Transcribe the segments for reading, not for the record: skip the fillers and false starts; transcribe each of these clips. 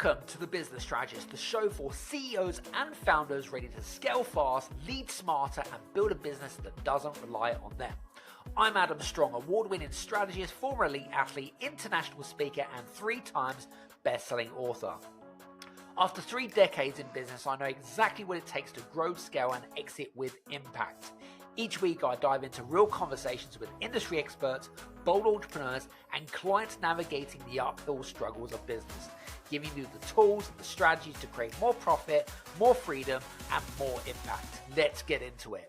Welcome to The Business Strategist, the show for CEOs and founders ready to scale fast, lead smarter, and build a business that doesn't rely on them. I'm Adam Strong, award-winning strategist, former elite athlete, international speaker, and 3 times best-selling author. After 3 decades in business, I know exactly what it takes to grow, scale, and exit with impact. Each week, I dive into real conversations with industry experts, bold entrepreneurs, and clients navigating the uphill struggles of business, giving you the tools and the strategies to create more profit, more freedom, and more impact. Let's get into it.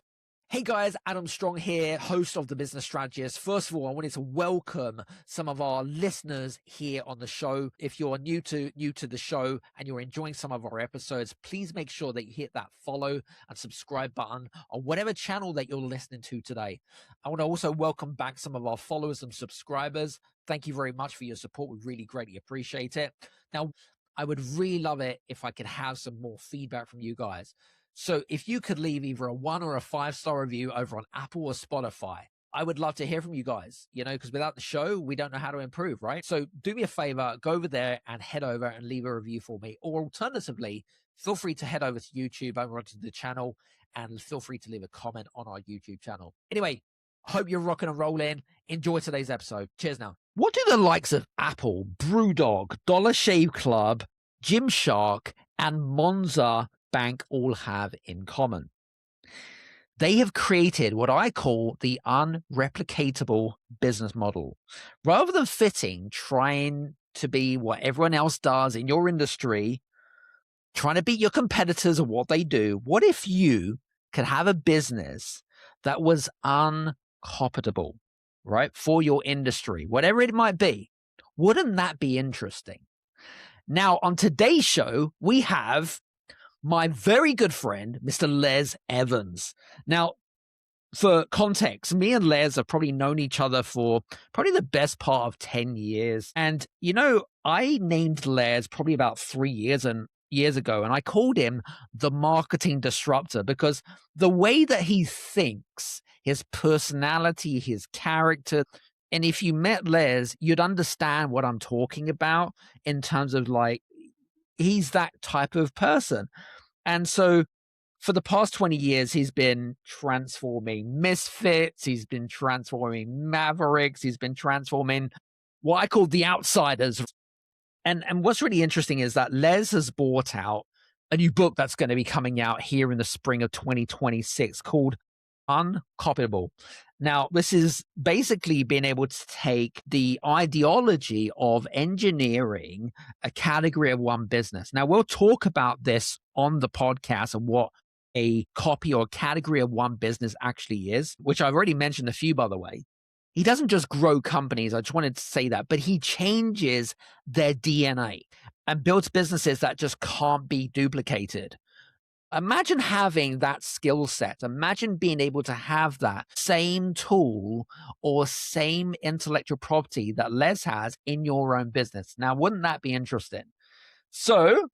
Hey guys, Adam Strong here, host of The Business Strategist. First of all, I wanted to welcome some of our listeners here on the show. If you're new to the show and you're enjoying some of our episodes, please make sure that you hit that follow and subscribe button on whatever channel that you're listening to today. I want to also welcome back some of our followers and subscribers. Thank you very much for your support. We really greatly appreciate it. Now, I would really love it if I could have some more feedback from you guys. So if you could leave either a 1 or a 5-star review over on Apple or Spotify, I would love to hear from you guys, because without the show, we don't know how to improve, right? So do me a favor, go over there and head over and leave a review for me. Or alternatively, feel free to head over to YouTube, over onto the channel, and feel free to leave a comment on our YouTube channel. Anyway, hope you're rocking and rolling. Enjoy today's episode. Cheers now. What do the likes of Apple, Brewdog, Dollar Shave Club, Gymshark, and Monza Bank all have in common? They have created what I call the unreplicatable business model. Rather than trying to be what everyone else does in your industry, trying to beat your competitors at what they do, what if you could have a business that was uncopyable, right, for your industry, whatever it might be? Wouldn't that be interesting? Now, on today's show, we have my very good friend, Mr. Les Evans. Now, for context, me and Les have probably known each other for probably the best part of 10 years. And, I named Les probably about 3 years ago, and I called him the marketing disruptor because the way that he thinks, his personality, his character, and if you met Les, you'd understand what I'm talking about in terms of he's that type of person. And so for the past 20 years, he's been transforming misfits. He's been transforming mavericks. He's been transforming what I call the outsiders. And what's really interesting is that Les has brought out a new book that's going to be coming out here in the spring of 2026 called Uncopyable. Now, this is basically being able to take the ideology of engineering a category of one business. Now, we'll talk about this on the podcast and what a copy or category of one business actually is, which I've already mentioned a few, by the way. He doesn't just grow companies. I just wanted to say that, but he changes their DNA and builds businesses that just can't be duplicated. Imagine having that skill set. Imagine being able to have that same tool or same intellectual property that Les has in your own business. Now, wouldn't that be interesting? So,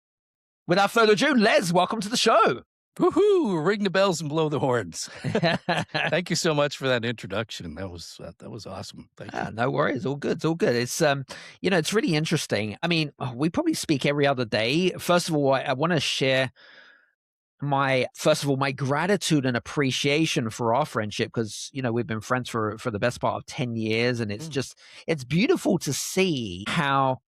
without further ado, Les, welcome to the show. Woohoo! Ring the bells and blow the horns. Thank you so much for that introduction. That was awesome. Thank you. No worries. All good. It's all good. It's it's really interesting. I mean, we probably speak every other day. First of all, I want to share my gratitude and appreciation for our friendship because, we've been friends for the best part of 10 years. And it's beautiful to see how,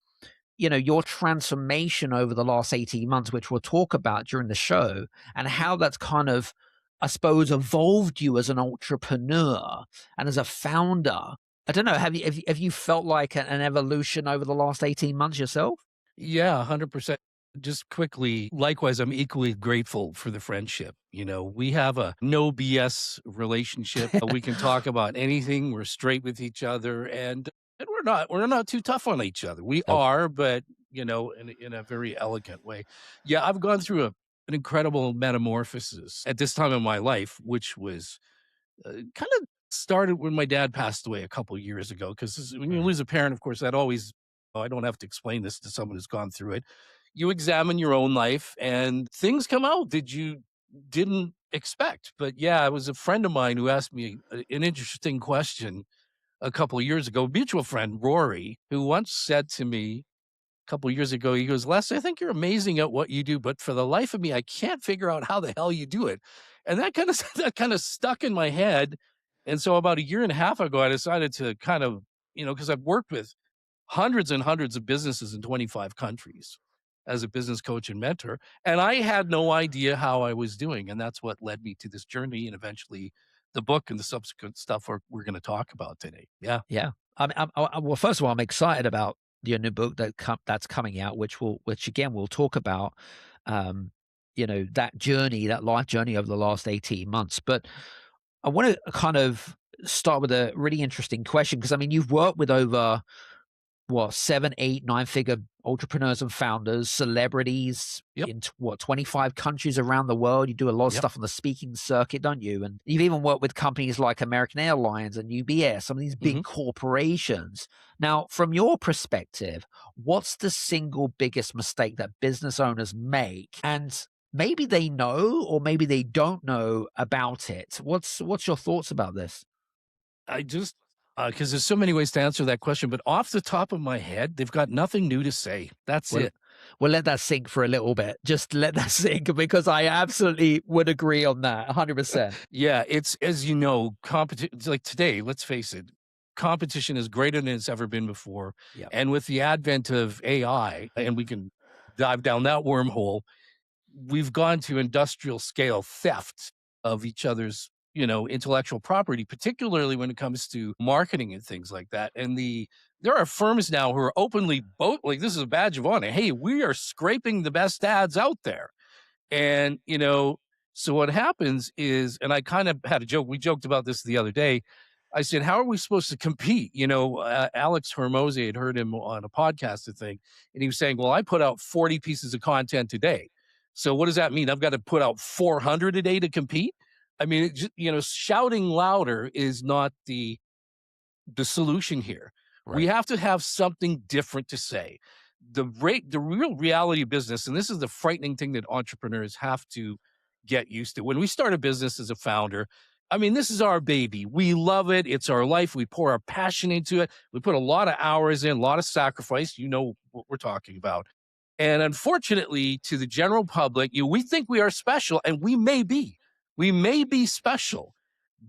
your transformation over the last 18 months, which we'll talk about during the show, and how that's kind of, I suppose, evolved you as an entrepreneur and as a founder. I don't know. Have you felt like an evolution over the last 18 months yourself? Yeah, 100%. Just quickly, likewise, I'm equally grateful for the friendship. We have a no BS relationship. We can talk about anything. We're straight with each other, and we're not too tough on each other. We are, but in a very elegant way. Yeah, I've gone through an incredible metamorphosis at this time in my life, which was kind of started when my dad passed away a couple of years ago. Because when you lose a parent, of course, that always, I don't have to explain this to someone who's gone through it. You examine your own life and things come out that you didn't expect. But yeah, it was a friend of mine who asked me an interesting question a couple of years ago, a mutual friend, Rory, who once said to me, couple of years ago. He goes, Les, I think you're amazing at what you do, but for the life of me, I can't figure out how the hell you do it. And that kind of that kind of stuck in my head. And so about a year and a half ago, I decided to kind of, because I've worked with hundreds and hundreds of businesses in 25 countries as a business coach and mentor. And I had no idea how I was doing. And that's what led me to this journey and eventually the book and the subsequent stuff we're going to talk about today. Yeah. Yeah. Well, first of all, I'm excited about your new book that's coming out, which again, we'll talk about, that journey, that life journey over the last 18 months. But I want to kind of start with a really interesting question, because you've worked with over 7, 8, 9-figure entrepreneurs and founders, celebrities in 25 countries around the world. You do a lot of stuff on the speaking circuit, don't you? And you've even worked with companies like American Airlines and UBS, some of these big corporations. Now, from your perspective, what's the single biggest mistake that business owners make? And maybe they know, or maybe they don't know about it. What's your thoughts about this? I just, because there's so many ways to answer that question, but off the top of my head, they've got nothing new to say. That's it. Well, let that sink for a little bit. Just let that sink, because I absolutely would agree on that 100%. Yeah, it's, as you know, competition, like today, let's face it, competition is greater than it's ever been before. Yep. And with the advent of AI, and we can dive down that wormhole, we've gone to industrial scale theft of each other's, intellectual property, particularly when it comes to marketing and things like that. And there are firms now who are openly like, this is a badge of honor. Hey, we are scraping the best ads out there. And, so what happens is, and I kind of had a joke, we joked about this the other day. I said, how are we supposed to compete? Alex Hormozy, had heard him on a podcast, I think, and he was saying, well, I put out 40 pieces of content today. So what does that mean? I've got to put out 400 a day to compete? Shouting louder is not the solution here. Right. We have to have something different to say. The real reality of business, and this is the frightening thing that entrepreneurs have to get used to. When we start a business as a founder, this is our baby. We love it. It's our life. We pour our passion into it. We put a lot of hours in, a lot of sacrifice. You know what we're talking about. And unfortunately, to the general public, we think we are special, and we may be. We may be special,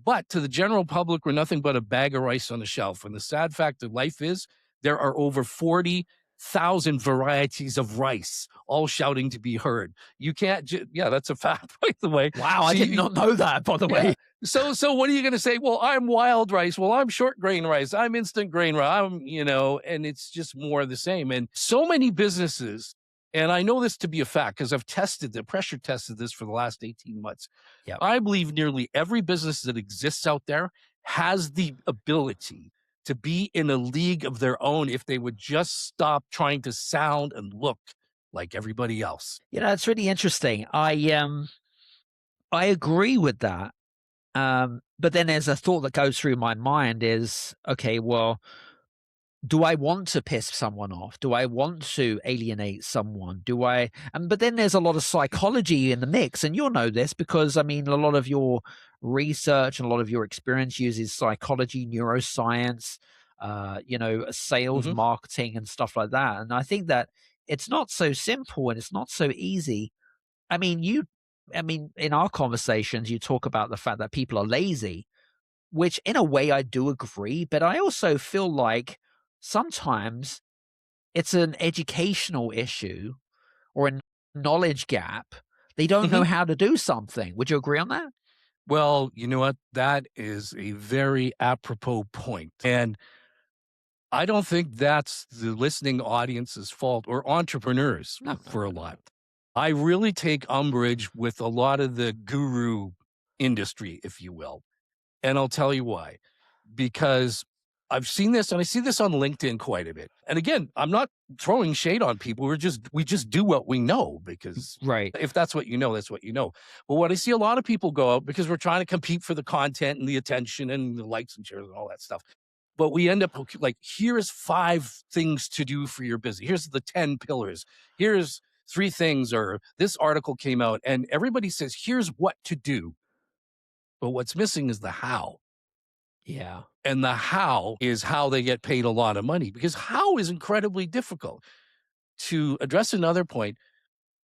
but to the general public, we're nothing but a bag of rice on the shelf. And the sad fact of life is there are over 40,000 varieties of rice, all shouting to be heard. You can't, that's a fact, by the way. Wow, I did not know that, by the way. So what are you going to say? Well, I'm wild rice. Well, I'm short grain rice. I'm instant grain rice. And it's just more of the same. And so many businesses, and I know this to be a fact because I've pressure tested this for the last 18 months. Yep. I believe nearly every business that exists out there has the ability to be in a league of their own if they would just stop trying to sound and look like everybody else. It's really interesting. I agree with that. But then there's a thought that goes through my mind is, okay, well, do I want to piss someone off? Do I want to alienate someone? But then there's a lot of psychology in the mix, and you'll know this because, a lot of your research and a lot of your experience uses psychology, neuroscience, sales, marketing and stuff like that. And I think that it's not so simple and it's not so easy. In our conversations, you talk about the fact that people are lazy, which in a way I do agree, but I also feel like sometimes it's an educational issue or a knowledge gap. They don't know how to do something. Would you agree on that? Well, you know what? That is a very apropos point. And I don't think that's the listening audience's fault or entrepreneurs for a lot. I really take umbrage with a lot of the guru industry, if you will. And I'll tell you why. Because I've seen this, and I see this on LinkedIn quite a bit. And again, I'm not throwing shade on people. We just do what we know, because if that's what you know, that's what you know. But what I see a lot of people go out, because we're trying to compete for the content and the attention and the likes and shares and all that stuff. But we end up like, here's 5 things to do for your business. Here's the 10 pillars. Here's 3 things, or this article came out, and everybody says, here's what to do. But what's missing is the how. Yeah. And the how is how they get paid a lot of money, because how is incredibly difficult. to address another point,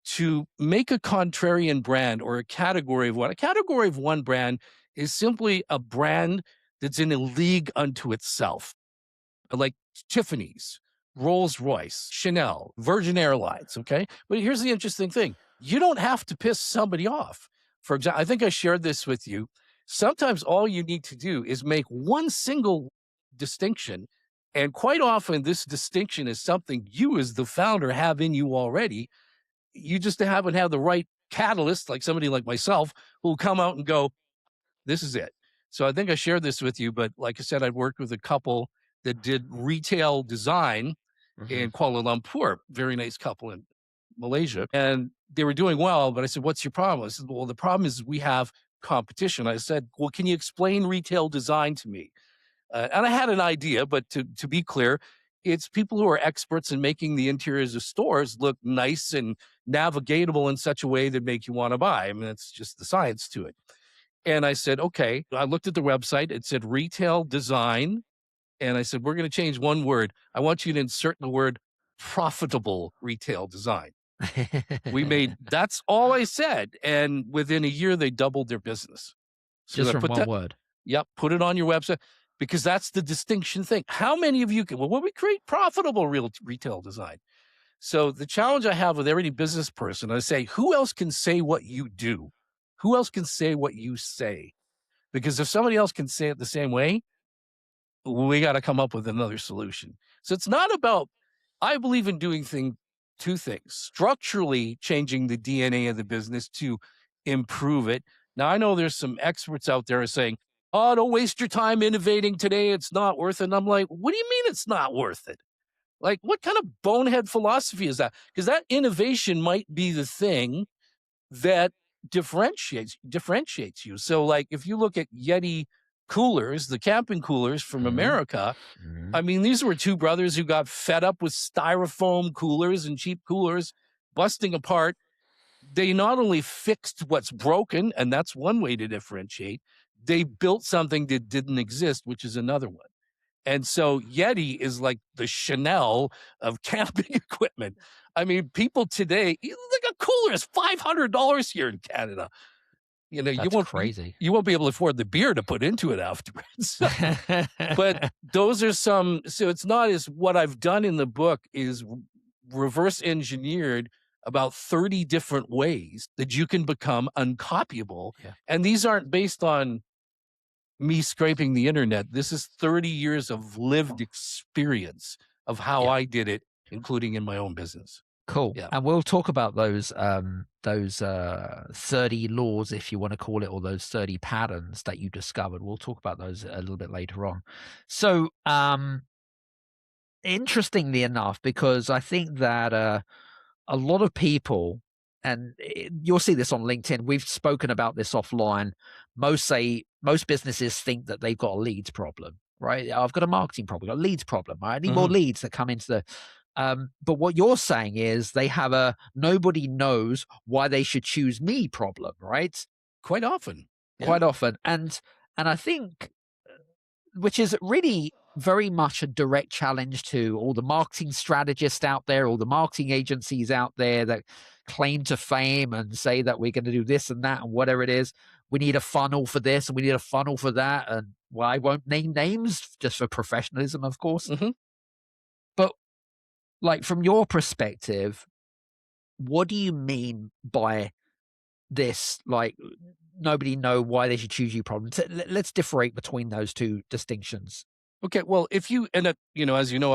to make a contrarian brand or a category of one. A category of one brand is simply a brand that's in a league unto itself, like Tiffany's, Rolls-Royce, Chanel, Virgin Airlines, okay? But here's the interesting thing. You don't have to piss somebody off. For example, I think I shared this with you. Sometimes all you need to do is make one single distinction, and quite often this distinction is something you as the founder have in you already. You just haven't had the right catalyst, like somebody like myself, who'll come out and go, this is it. So I think I shared this with you, but like I said, I worked with a couple that did retail design in Kuala Lumpur, very nice couple in Malaysia, and they were doing well. But I said, what's your problem? I said, well, the problem is we have competition. I said, well, can you explain retail design to me? And I had an idea, but to be clear, it's people who are experts in making the interiors of stores look nice and navigatable in such a way that make you want to buy. I mean, that's just the science to it. And I said, okay. I looked at the website. It said retail design. And I said, we're going to change one word. I want you to insert the word profitable retail design. That's all I said. And within a year, they doubled their business. So just from one word. Yep. Put it on your website, because that's the distinction thing. How many of you can, well, we create profitable retail design. So the challenge I have with every business person, I say, who else can say what you do? Who else can say what you say? Because if somebody else can say it the same way, we got to come up with another solution. So it's not about, I believe in doing two things, structurally changing the DNA of the business to improve it. Now, I know there's some experts out there saying, oh, don't waste your time innovating today. It's not worth it. And I'm like, what do you mean it's not worth it? Like, what kind of bonehead philosophy is that? Because that innovation might be the thing that differentiates you. So, like, if you look at Yeti coolers, the camping coolers from America, I mean, these were two brothers who got fed up with styrofoam coolers and cheap coolers busting apart. They not only fixed what's broken, and that's one way to differentiate, they built something that didn't exist, which is another one. And so Yeti is like the Chanel of camping equipment. I mean, people today, like a cooler is $500 here in Canada. You know, crazy. You won't be able to afford the beer to put into it afterwards. But those are some, so it's not as what I've done in the book is reverse engineered about 30 different ways that you can become uncopyable. Yeah. And these aren't based on me scraping the internet. This is 30 years of lived experience of how I did it, including in my own business. Cool. Yeah. And we'll talk about those 30 laws, if you want to call it, or those 30 patterns that you discovered. We'll talk about those a little bit later on. So, interestingly enough, because I think that a lot of people, and you'll see this on LinkedIn, we've spoken about this offline. Most businesses think that they've got a leads problem, right? I've got a marketing problem, I've got a leads problem. I need more leads that come into the... but what you're saying is they have a nobody knows why they should choose me problem, right? Quite often. Quite often. And I think, which is really very much a direct challenge to all the marketing strategists out there, all the marketing agencies out there that claim to fame and say that we're going to do this and that and whatever it is. We need a funnel for this and we need a funnel for that. And well, I won't name names just for professionalism, of course. But like, from your perspective, what do you mean by this? Like, nobody know why they should choose you problem. Let's differentiate between those two distinctions. Okay. Well, if you end up, as you know,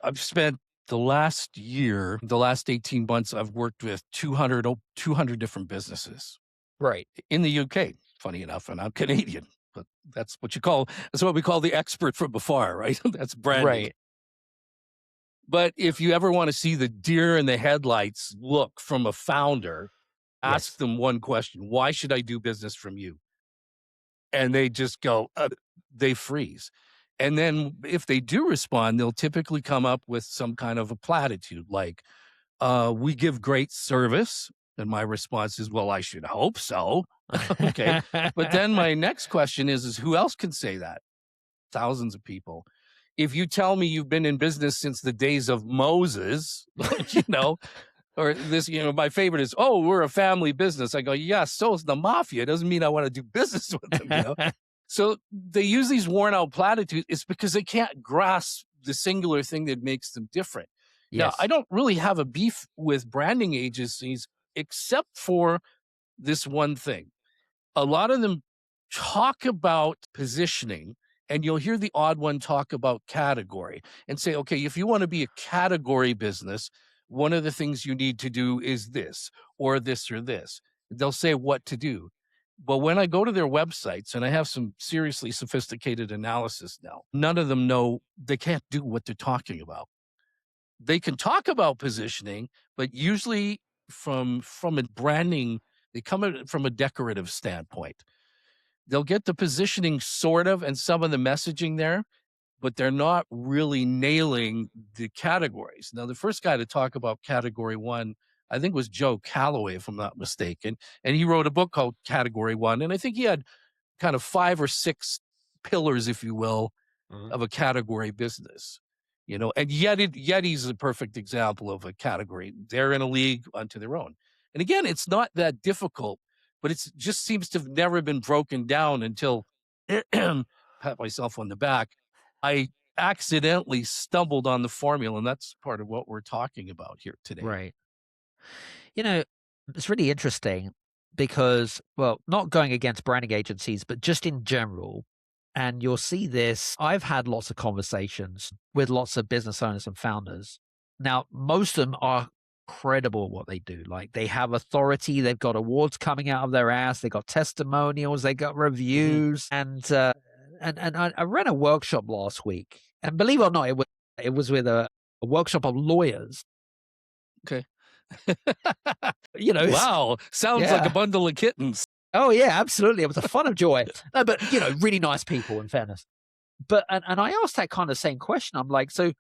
I've spent the last 18 months, I've worked with 200 different businesses. Right. In the UK, funny enough, and I'm Canadian, but that's what we call the expert from afar, right? That's branding. Right. But if you ever want to see the deer in the headlights look from a founder, ask them one question: why should I do business from you? And they just go, they freeze. And then if they do respond, they'll typically come up with some kind of a platitude like, we give great service. And my response is, well, I should hope so. Okay. But then my next question is who else can say that? Thousands of people. if you tell me you've been in business since the days of Moses, you know, or this, you know, my favorite is, oh, we're a family business. I go, yeah, so is the mafia. It doesn't mean I want to do business with them, you know? So they use these worn out platitudes. It's because they can't grasp the singular thing that makes them different. Now, Yes. I don't really have a beef with branding agencies except for this one thing. A lot of them talk about positioning, and you'll hear the odd one talk about category and say, okay, if you want to be a category business, one of the things you need to do is this or this or this. They'll say what to do. But when I go to their websites, and I have some seriously sophisticated analysis now, none of them know, they can't do what they're talking about. They can talk about positioning, but usually from a branding, they come at it from a decorative standpoint. They'll get the positioning sort of and some of the messaging there, but they're not really nailing the categories. Now, the first guy to talk about category one, I think, was Joe Calloway, if I'm not mistaken. And he wrote a book called Category One. And I think he had kind of 5 or 6 pillars, if you will, of a category business. You know, and Yeti's a perfect example of a category. They're in a league unto their own. And again, it's not that difficult, but it just seems to have never been broken down until, pat myself on the back, I accidentally stumbled on the formula, and that's part of what we're talking about here today. Right. You know, it's really interesting because, well, not going against branding agencies, but just in general. And you'll see this. I've had lots of conversations with lots of business owners and founders. Now, most of them are credible at what they do. Like, they have authority. They've got awards coming out of their ass. They got testimonials. They got reviews. And I ran a workshop last week, and believe it or not, it was with a workshop of lawyers. Okay. You know, wow, sounds like a bundle of kittens. Oh yeah, absolutely. It was a fun of joy. No, but you know, really nice people, in fairness. But and I asked that kind of same question. I'm like, so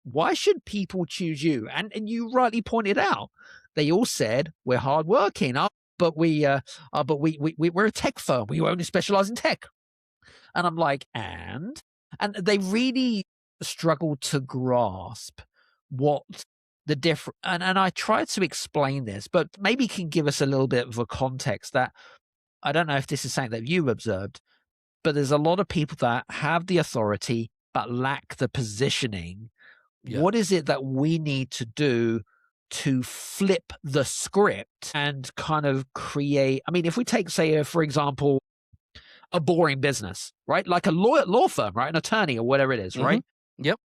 why should people choose you? And you rightly pointed out, they all said we're hardworking, but we're a tech firm. We only specialize in tech. And I'm like, and they really struggled to grasp what the different. And I tried to explain this, but maybe can give us a little bit of a context that. I don't know if this is something that you've observed, but there's a lot of people that have the authority but lack the positioning. Yeah. What is it that we need to do to flip the script and kind of create? I mean, if we take, say, for example, a boring business, right? Like a law firm, right? An attorney or whatever it is, right? Yep.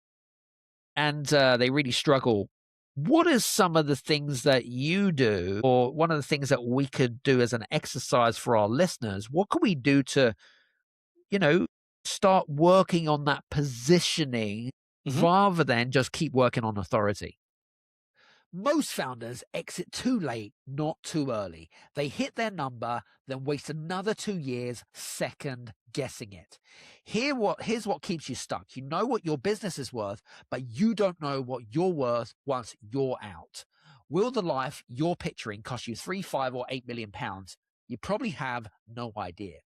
And they really struggle. What are some of the things that you do, or one of the things that we could do as an exercise for our listeners? What can we do to, you know, start working on that positioning rather than just keep working on authority? Most founders exit too late, not too early. They hit their number, then waste another 2 years second guessing it. Here's what keeps you stuck. You know what your business is worth, but you don't know what you're worth once you're out. Will the life you're picturing cost you 3, 5, or 8 million pounds? You probably have no idea.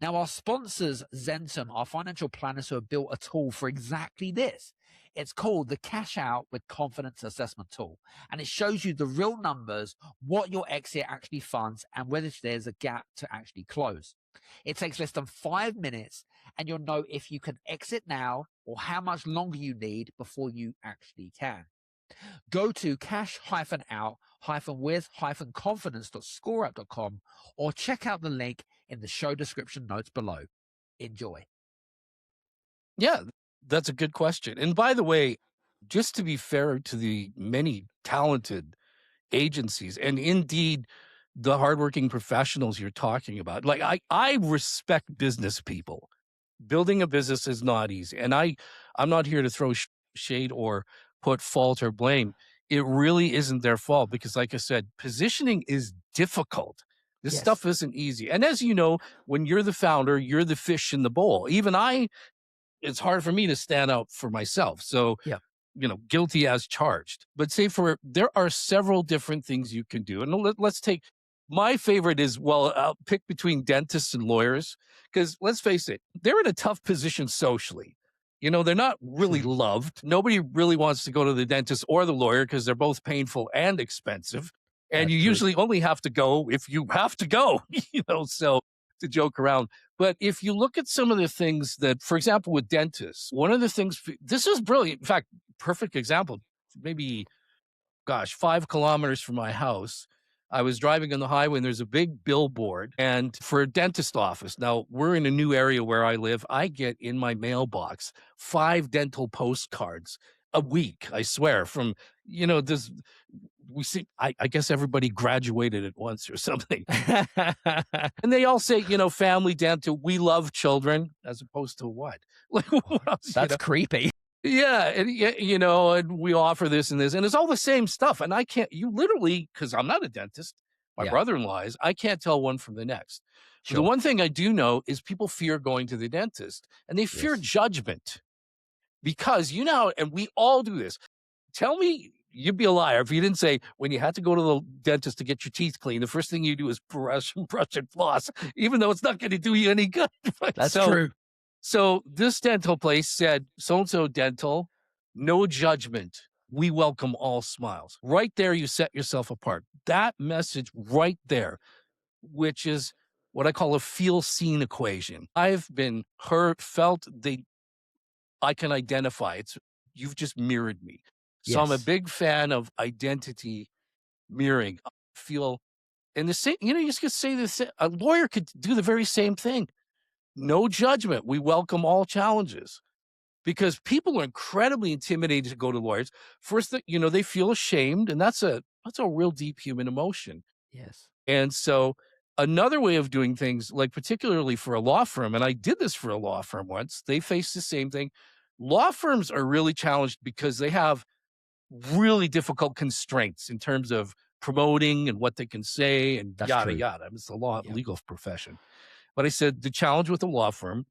Now, our sponsors, Zentum, are financial planners who have built a tool for exactly this. It's called the Cash Out with Confidence Assessment Tool, and it shows you the real numbers, what your exit actually funds, and whether there's a gap to actually close. It takes less than 5 minutes, and you'll know if you can exit now or how much longer you need before you actually can. Go to cash-out-with-confidence.scoreup.com or check out the link in the show description notes below. Enjoy. Yeah, that's a good question. And by the way, just to be fair to the many talented agencies and indeed the hardworking professionals you're talking about, like I respect business people. Building a business is not easy. And I'm not here to throw shade or put fault or blame. It really isn't their fault because, like I said, positioning is difficult. This stuff isn't easy. And as you know, when you're the founder, you're the fish in the bowl. Even it's hard for me to stand out for myself. So, you know, guilty as charged. But there are several different things you can do. And let's take, my favorite is, I'll pick between dentists and lawyers, because let's face it, they're in a tough position socially. You know, they're not really loved. Nobody really wants to go to the dentist or the lawyer because they're both painful and expensive. And That's you true. usually only have to go if you have to go, you know, so to joke around. But if you look at some of the things that, for example, with dentists, one of the things, this is brilliant. In fact, perfect example, maybe, 5 kilometers from my house. I was driving on the highway and there's a big billboard and for a dentist office. Now we're in a new area where I live. I get in my mailbox 5 dental postcards a week, I swear, from, you know, this, we see, I guess everybody graduated at once or something. And they all say, you know, family dental, we love children, as opposed to what? Like, what else, That's creepy. yeah, and you know, and we offer this and this, and it's all the same stuff. And I can't, you literally, because I'm not a dentist, my Yeah. brother-in-law is, I can't tell one from the next. But the one thing I do know is people fear going to the dentist, and they fear judgment because, you know, and we all do this. Tell me, you'd be a liar if you didn't say when you had to go to the dentist to get your teeth clean, the first thing you do is brush and floss, even though it's not going to do you any good. That's true. So this dental place said, so-and-so dental, no judgment. We welcome all smiles. Right there, you set yourself apart. That message right there, which is what I call a feel-seen equation. I've been hurt, felt, I can identify. You've just mirrored me. So I'm a big fan of identity mirroring. I feel, and the same, you know, you just could say this, a lawyer could do the very same thing. No judgment. We welcome all challenges because people are incredibly intimidated to go to lawyers. First, you know, they feel ashamed, and that's a real deep human emotion. Yes. And so another way of doing things, like particularly for a law firm, and I did this for a law firm once, they face the same thing. Law firms are really challenged because they have really difficult constraints in terms of promoting and what they can say and yada, yada. It's the legal profession. But I said, the challenge with a law firm,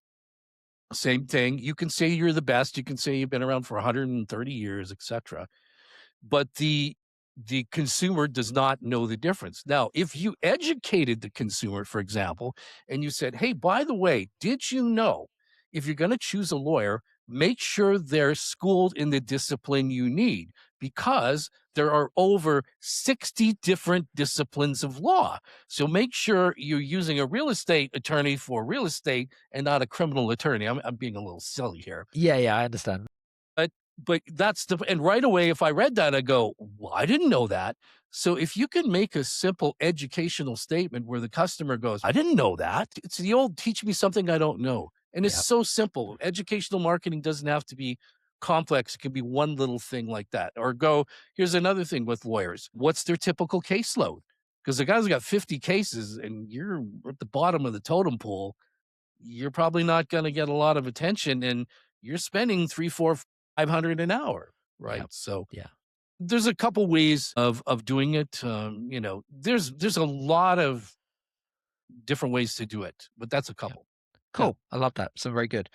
same thing. You can say you're the best. You can say you've been around for 130 years, etc. But the consumer does not know the difference. Now, if you educated the consumer, for example, and you said, hey, by the way, did you know if you're going to choose a lawyer, make sure they're schooled in the discipline you need, because there are over 60 different disciplines of law. So make sure you're using a real estate attorney for real estate and not a criminal attorney. I'm being a little silly here. Yeah, I understand. But that's and right away, if I read that, I go, well, I didn't know that. So if you can make a simple educational statement where the customer goes, I didn't know that. It's the old teach me something I don't know. And it's so simple. Educational marketing doesn't have to be complex. It can be one little thing like that. Or go, here's another thing with lawyers. What's their typical caseload? Because the guy's got 50 cases and you're at the bottom of the totem pole, you're probably not going to get a lot of attention, and you're spending $300, $400, $500 an hour, right? So there's a couple ways of doing it. You know, there's a lot of different ways to do it, but that's a couple. Cool. I love that. So very good.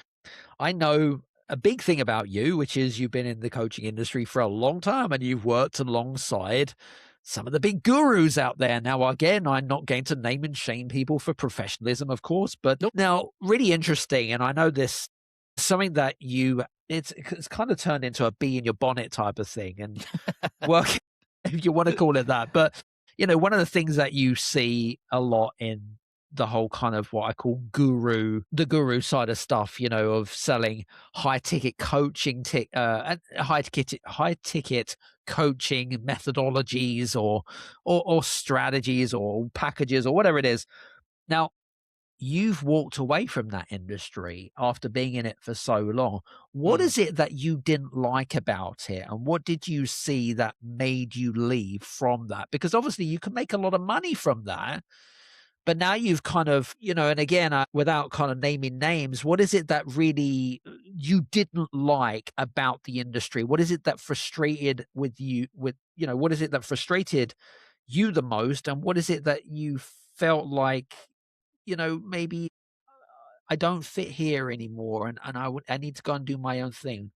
I know a big thing about you, which is you've been in the coaching industry for a long time and you've worked alongside some of the big gurus out there. Now, again, I'm not going to name and shame people for professionalism, of course, but now really interesting. And I know this, something that it's kind of turned into a bee in your bonnet type of thing, and work, if you want to call it that. But, you know, one of the things that you see a lot in the whole kind of what I call the guru side of stuff, you know, of selling high ticket coaching, high ticket coaching methodologies or strategies or packages or whatever it is. Now, you've walked away from that industry after being in it for so long. What is it that you didn't like about it? And what did you see that made you leave from that? Because obviously you can make a lot of money from that. But now you've kind of, you know, and again, without kind of naming names, what is it that really you didn't like about the industry? What is it that frustrated what is it that frustrated you the most? And what is it that you felt like, you know, maybe I don't fit here anymore and I need to go and do my own thing?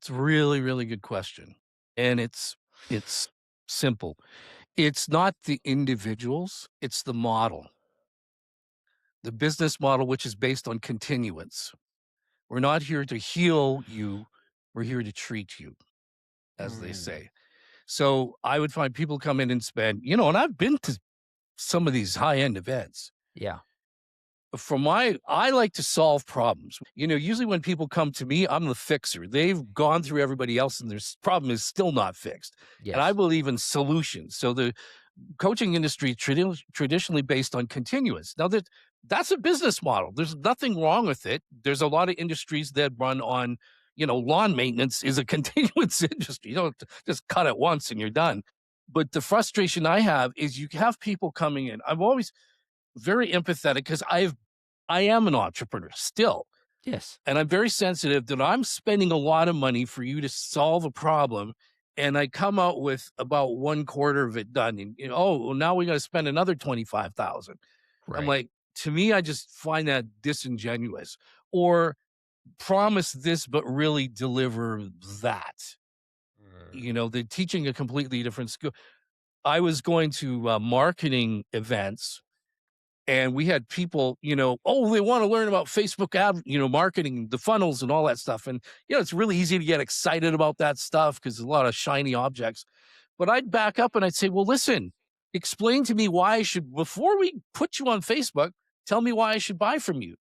It's a really, really good question. And it's simple. It's not the individuals, it's the model. The business model, which is based on continuance. We're not here to heal you. We're here to treat you, as they say. So I would find people come in and spend, and I've been to some of these high-end events. Yeah. I like to solve problems. Usually when people come to me, I'm the fixer. They've gone through everybody else and their problem is still not fixed. Yes. And I believe in solutions. So the coaching industry traditionally based on continuous. Now that's a business model. There's nothing wrong with it. There's a lot of industries that run on, lawn maintenance is a continuous industry. You don't just cut it once and you're done. But the frustration I have is you have people coming in. I'm always very empathetic because I am an entrepreneur still. Yes. And I'm very sensitive that I'm spending a lot of money for you to solve a problem. And I come out with about 1/4 of it done. And, well, now we got to spend another 25,000. Right. I'm like, to me, I just find that disingenuous. Or promise this, but really deliver that. They're teaching a completely different skill. I was going to marketing events. And we had people, they want to learn about Facebook ad, marketing, the funnels and all that stuff. And, it's really easy to get excited about that stuff because there's a lot of shiny objects. But I'd back up and I'd say, well, listen, explain to me why I should, before we put you on Facebook, tell me why I should buy from you.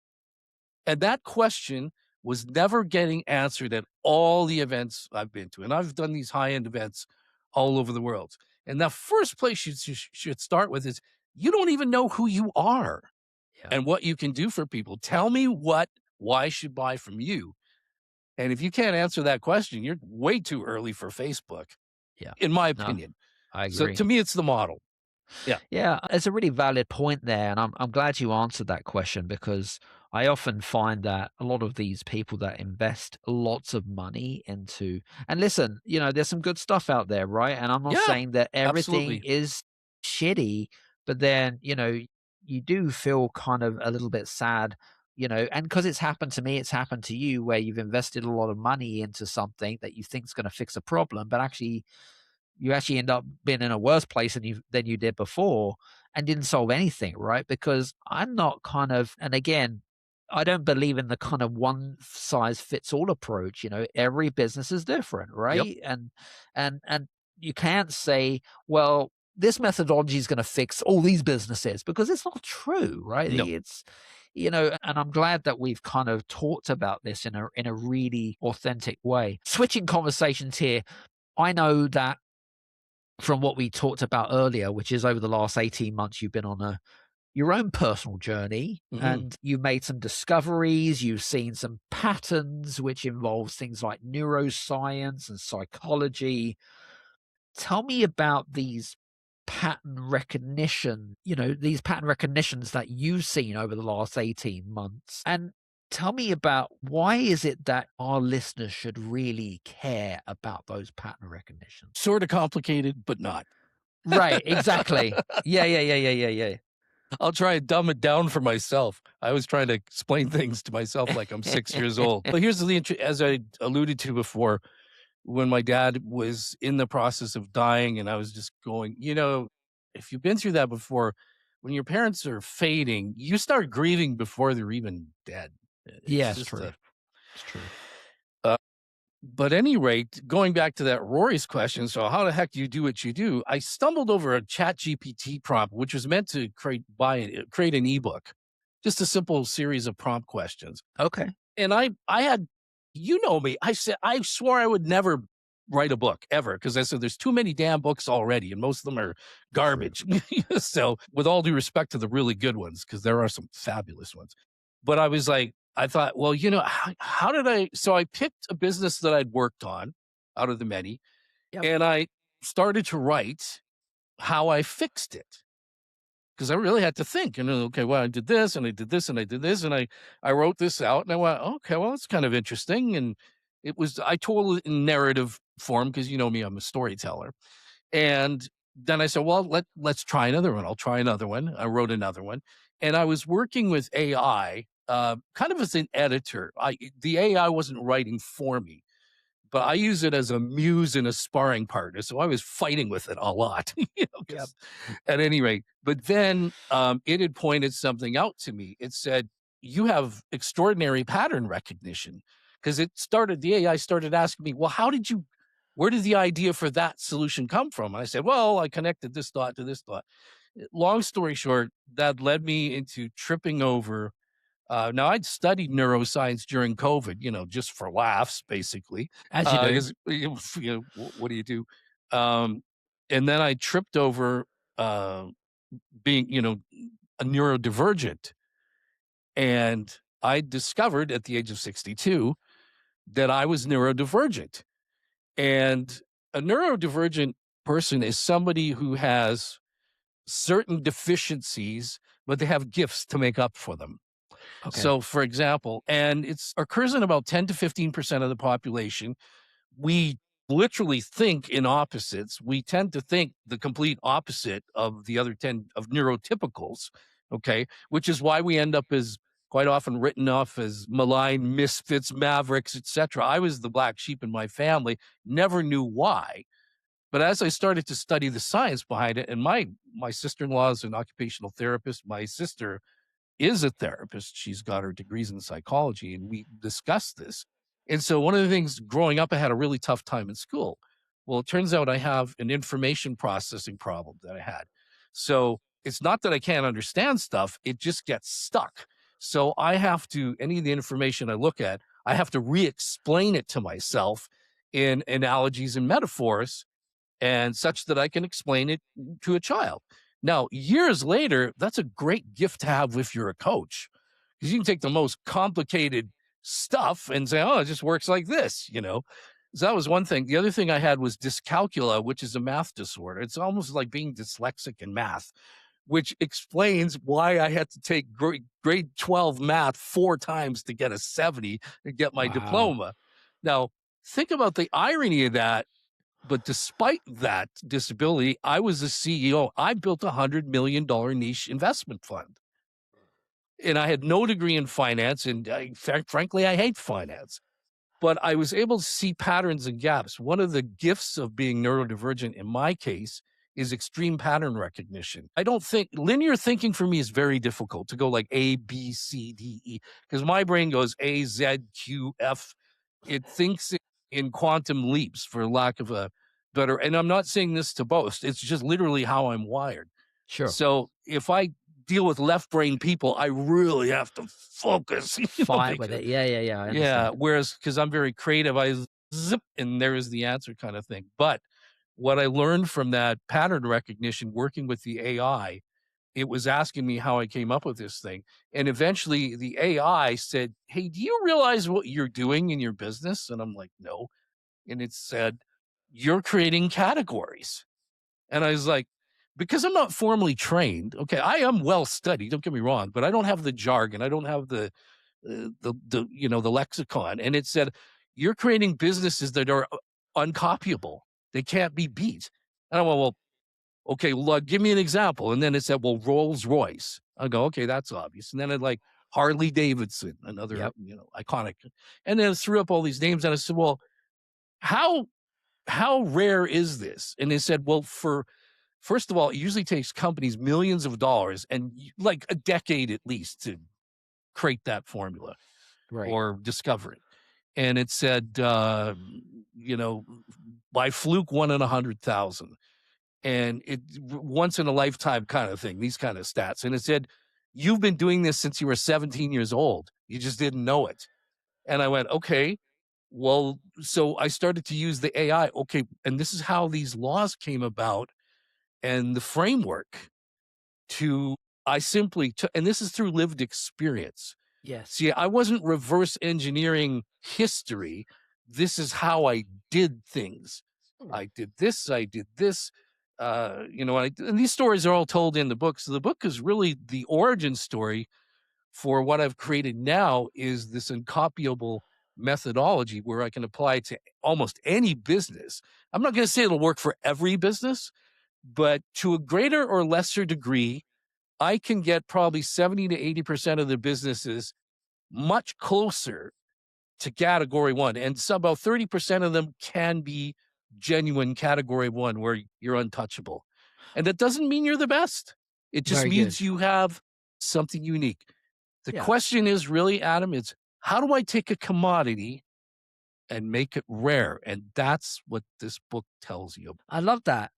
And that question was never getting answered at all the events I've been to. And I've done these high-end events all over the world. And the first place you should start with is, you don't even know who you are and what you can do for people. Tell me why I should buy from you. And if you can't answer that question, you're way too early for Facebook. Yeah. In my opinion. I agree. So to me, it's the model. Yeah. Yeah. It's a really valid point there. And I'm glad you answered that question, because I often find that a lot of these people that invest lots of money into, and listen, there's some good stuff out there, right? And I'm not saying that everything is shitty, but then, you do feel kind of a little bit sad, and because it's happened to me, it's happened to you, where you've invested a lot of money into something that you think is going to fix a problem, but actually you actually end up being in a worse place than you did before and didn't solve anything, right? Because I'm not and again, I don't believe in the kind of one size fits all approach. Every business is different, right? Yep. And you can't say, well, this methodology is going to fix all these businesses, because it's not true, right? No. It's, and I'm glad that we've kind of talked about this in a really authentic way. Switching conversations here, I know that from what we talked about earlier, which is over the last 18 months, you've been on your own personal journey, and you made some discoveries. You've seen some patterns, which involves things like neuroscience and psychology. Tell me about these pattern recognitions that you've seen over the last 18 months. And tell me about, why is it that our listeners should really care about those pattern recognitions? Sort of complicated, but not. Right, exactly. Yeah. I'll try and dumb it down for myself. I was trying to explain things to myself like I'm 6 years old. But here's as I alluded to before, when my dad was in the process of dying, and I was just going, if you've been through that before, when your parents are fading, you start grieving before they're even dead. It's true. It's true. But at any rate, going back to that Rory's question, so how the heck do you do what you do? I stumbled over a ChatGPT prompt, which was meant to create an ebook, just a simple series of prompt questions. Okay. And I had, me, I swore I would never write a book ever, because I said there's too many damn books already, and most of them are garbage. So with all due respect to the really good ones, because there are some fabulous ones. But I was like, I thought, well, how did so I picked a business that I'd worked on out of the many, and I started to write how I fixed it. Because I really had to think, okay, well, I did this and I did this and I did this, and I wrote this out, and I went, okay, well, that's kind of interesting. And I told it in narrative form, because me, I'm a storyteller. And then I said, well, let's try another one. I'll try another one. I wrote another one, and I was working with AI, kind of as an editor. The AI wasn't writing for me, but I use it as a muse and a sparring partner. So I was fighting with it a lot, at any rate. But then it had pointed something out to me. It said, you have extraordinary pattern recognition, because the AI started asking me, well, where did the idea for that solution come from? And I said, well, I connected this thought to this thought. Long story short, that led me into tripping over. Now, I'd studied neuroscience during COVID, just for laughs, basically. As you do. 'Cause, what do you do? Um, and then I tripped over uh, being, a neurodivergent. And I discovered at the age of 62 that I was neurodivergent. And a neurodivergent person is somebody who has certain deficiencies, but they have gifts to make up for them. Okay. So, for example, and it occurs in about 10 to 15% of the population. We literally think in opposites. We tend to think the complete opposite of the other 10 of neurotypicals, okay, which is why we end up as quite often written off as malign misfits, mavericks, etc. I was the black sheep in my family, never knew why. But as I started to study the science behind it, and my sister-in-law is an occupational therapist, my sister is a therapist. She's got her degrees in psychology, and we discussed this. And so one of the things growing up, I had a really tough time in school. Well, it turns out I have an information processing problem that I had. So it's not that I can't understand stuff, it just gets stuck. So I have to, any of the information I look at, I have to re-explain it to myself in analogies and metaphors, and such that I can explain it to a child. Now, years later, that's a great gift to have if you're a coach, because you can take the most complicated stuff and say, oh, it just works like this. So that was one thing. The other thing I had was dyscalculia, which is a math disorder. It's almost like being dyslexic in math, which explains why I had to take grade 12 math 4 times to get a 70 and get my Wow. diploma. Now, think about the irony of that. But despite that disability, I was a CEO. I built $100 million niche investment fund. And I had no degree in finance. And frankly, I hate finance. But I was able to see patterns and gaps. One of the gifts of being neurodivergent in my case is extreme pattern recognition. I don't think linear thinking for me is very difficult to go like A, B, C, D, E, because my brain goes A, Z, Q, F. It thinks in quantum leaps, for lack of a better, and I'm not saying this to boast, it's just literally how I'm wired. Sure. So if I deal with left brain people, I really have to focus. Fight with it. Yeah. I understand. Whereas, because I'm very creative, I zip and there is the answer kind of thing. But what I learned from that pattern recognition, working with the AI, it was asking me how I came up with this thing. And eventually the AI said, hey, do you realize what you're doing in your business? And I'm like, no. And it said, you're creating categories. And I was like, because I'm not formally trained, okay, I am well studied, don't get me wrong, but I don't have the jargon. I don't have the lexicon. And it said, you're creating businesses that are uncopyable. They can't be beat. And I went, well, okay, give me an example. And then it said, well, Rolls Royce. I go, okay, that's obvious. And then it like Harley Davidson, another, Yep. iconic. And then it threw up all these names. And I said, well, how rare is this? And they said, well, first of all, it usually takes companies millions of dollars and like a decade at least to create that formula Right. or discover it. And it said, by fluke, 1 in 100,000. And it once in a lifetime kind of thing, these kind of stats. And it said, you've been doing this since you were 17 years old. You just didn't know it. And I went, okay, well, so I started to use the AI. Okay. And this is how these laws came about and the framework I simply took, and this is through lived experience. Yes. See, I wasn't reverse engineering history. This is how I did things. I did this. And these stories are all told in the book. So the book is really the origin story for what I've created now is this uncopyable methodology where I can apply it to almost any business. I'm not going to say it'll work for every business, but to a greater or lesser degree, I can get probably 70 to 80% of the businesses much closer to category 1. And so about 30% of them can be genuine category 1 where you're untouchable. And that doesn't mean you're the best. It just Very means good. you have something unique. The Yeah. question is really, Adam, it's how do I take a commodity and make it rare? And that's what this book tells you. I love that.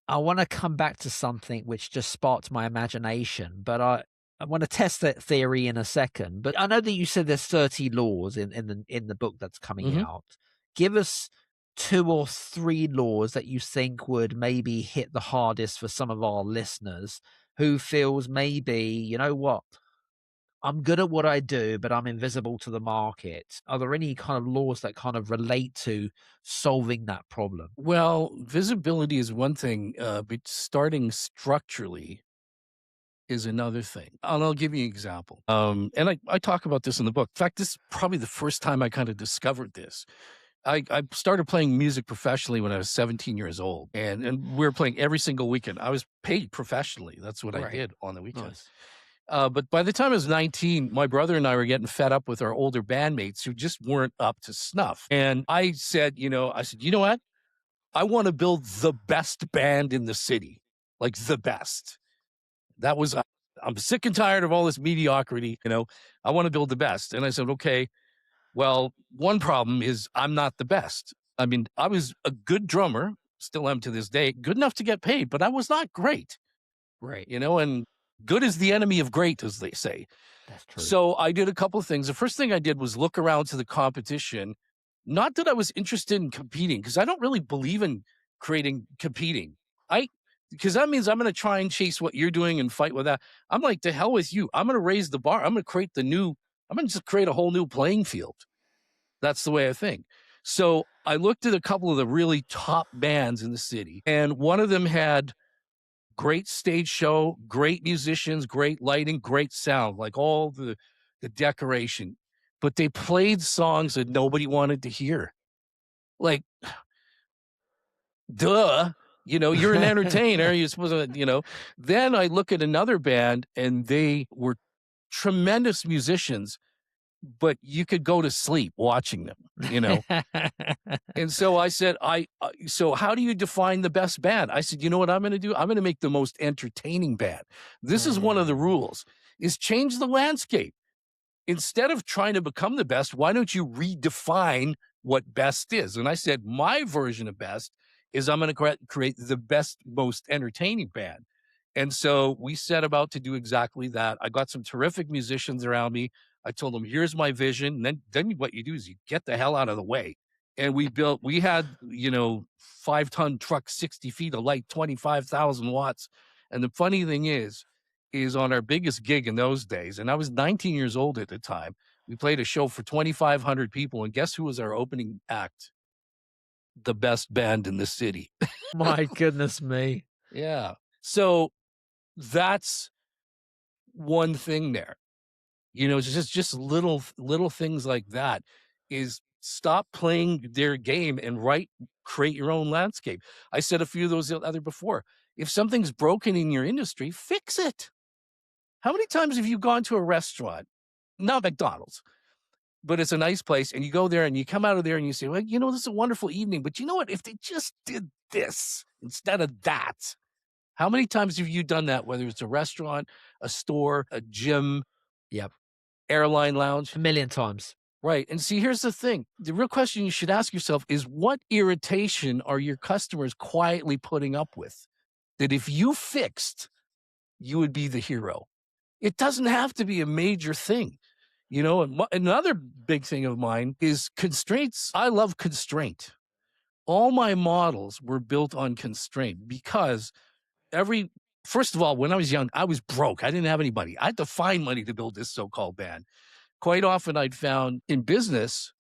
I want to come back to something which just sparked my imagination, but I want to test that theory in a second. But I know that you said there's 30 laws in the book that's coming out. Give us 2 or 3 laws that you think would maybe hit the hardest for some of our listeners who feels maybe, you know what, I'm good at what I do, but I'm invisible to the market. Are there any kind of laws that kind of relate to solving that problem? Well, visibility is one thing, but starting structurally is another thing. And I'll give you an example. And I talk about this in the book. In fact, this is probably the first time I kind of discovered this. I started playing music professionally when I was 17 years old, and we were playing every single weekend. I was paid professionally. That's what I Right. did on the weekends. Nice. But by the time I was 19, my brother and I were getting fed up with our older bandmates who just weren't up to snuff. And I said, you know what? I want to build the best band in the city, like the best. That was, I'm sick and tired of all this mediocrity. I want to build the best. And I said, okay, well, one problem is I'm not the best. I mean, I was a good drummer, still am to this day, good enough to get paid, but I was not great, Right. and good is the enemy of great, as they say. That's true. So I did a couple of things. The first thing I did was look around to the competition. Not that I was interested in competing, because I don't really believe in competing. Because that means I'm going to try and chase what you're doing and fight with that. I'm like, to hell with you. I'm going to raise the bar. I'm going to just create a whole new playing field. That's the way I think. So I looked at a couple of the really top bands in the city, and one of them had great stage show, great musicians, great lighting, great sound, like all the decoration. But they played songs that nobody wanted to hear. Like, duh, you're an entertainer. You're supposed to, Then I look at another band, and they were tremendous musicians, but you could go to sleep watching them, And so I said, so how do you define the best band? I said, you know what I'm going to do? I'm going to make the most entertaining band. This is one of the rules, is change the landscape. Instead of trying to become the best, why don't you redefine what best is? And I said, my version of best is I'm going to create the best, most entertaining band. And so we set about to do exactly that. I got some terrific musicians around me. I told them, here's my vision. And then what you do is you get the hell out of the way. And we had, 5-ton truck, 60 feet of light, 25,000 watts. And the funny thing is on our biggest gig in those days, and I was 19 years old at the time, we played a show for 2,500 people. And guess who was our opening act? The best band in the city. My goodness me. Yeah. So that's one thing there. It's just little things like that, is stop playing their game and create your own landscape. I said a few of those other before. If something's broken in your industry, fix it. How many times have you gone to a restaurant, not McDonald's, but it's a nice place, and you go there and you come out of there and you say, well, this is a wonderful evening, but you know what? If they just did this instead of that. How many times have you done that, whether it's a restaurant, a store, a gym, airline lounge? A million times. Right. And see, here's the thing. The real question you should ask yourself is, what irritation are your customers quietly putting up with that if you fixed, you would be the hero? It doesn't have to be a major thing. And another big thing of mine is constraints. I love constraint. All my models were built on constraint because first of all, when I was young, I was broke. I didn't have any money. I had to find money to build this so-called band. Quite often I'd found in business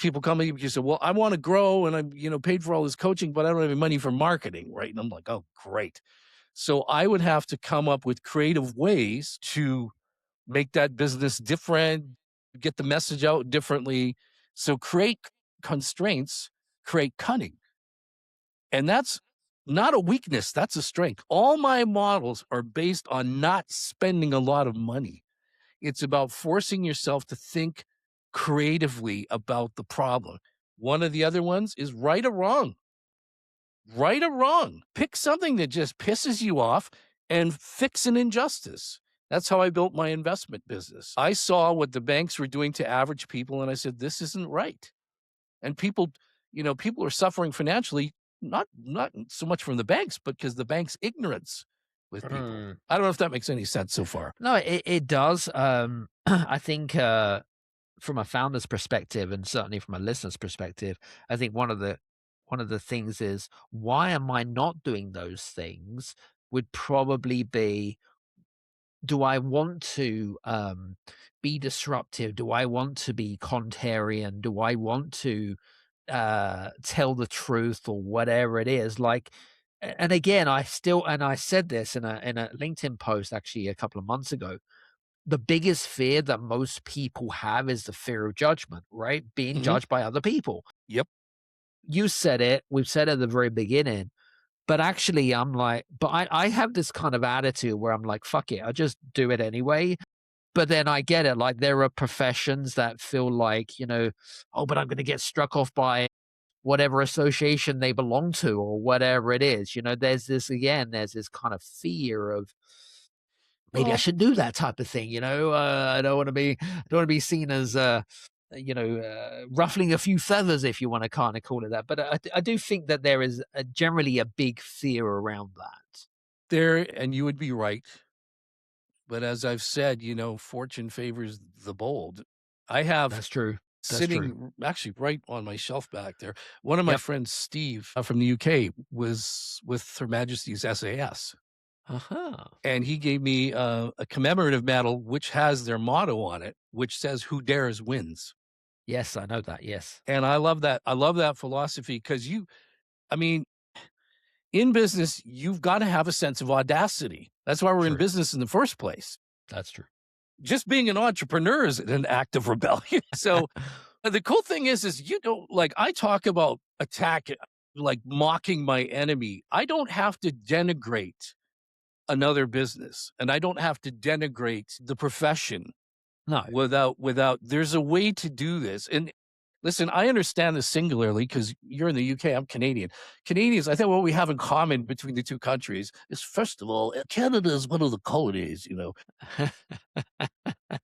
people come to me because say, well, I want to grow and I'm, paid for all this coaching, but I don't have any money for marketing. Right. And I'm like, oh, great. So I would have to come up with creative ways to make that business different, get the message out differently. So create constraints, create cunning. And that's not a weakness. That's a strength. All my models are based on not spending a lot of money. It's about forcing yourself to think creatively about the problem. One of the other ones is right or wrong. Right or wrong. Pick something that just pisses you off and fix an injustice. That's how I built my investment business. I saw what the banks were doing to average people, and I said, this isn't right. And people, people are suffering financially, not so much from the banks, but because the bank's ignorance with people. I don't know if that makes any sense so far. No, it does. I think from a founder's perspective, and certainly from a listener's perspective, I think one of the things is, why am I not doing those things? Would probably be, do I want to be disruptive? Do I want to be contrarian? Do I want to tell the truth, or whatever it is? Like, and again, I said this in a LinkedIn post actually a couple of months ago. The biggest fear that most people have is the fear of judgment, right? Being judged by other people. Yep. You said it. We've said it at the very beginning. But actually, I'm like, I have this kind of attitude where I'm like, fuck it, I just do it anyway. But then I get it. Like, there are professions that feel like, oh, but I'm going to get struck off by whatever association they belong to, or whatever it is. There's this kind of fear of, maybe I should do that type of thing. I don't want to be seen as, ruffling a few feathers, if you want to kind of call it that. But I do think that there is generally a big fear around that. And you would be right. But as I've said, fortune favors the bold. I have That's true. Sitting actually right on my shelf back there. One of my friends, Steve, from the UK, was with Her Majesty's SAS. And he gave me a commemorative medal, which has their motto on it, which says, "Who dares wins." Yes, I know that. Yes. And I love that. I love that philosophy, because in business, you've got to have a sense of audacity. That's why we're in business in the first place. That's true. Just being an entrepreneur is an act of rebellion. So the cool thing is like, I talk about attack, like mocking my enemy. I don't have to denigrate another business, and I don't have to denigrate the profession. No. Without, there's a way to do this. And listen, I understand this singularly because you're in the UK, I'm Canadian. Canadians, I think what we have in common between the two countries is, first of all, Canada is one of the colonies,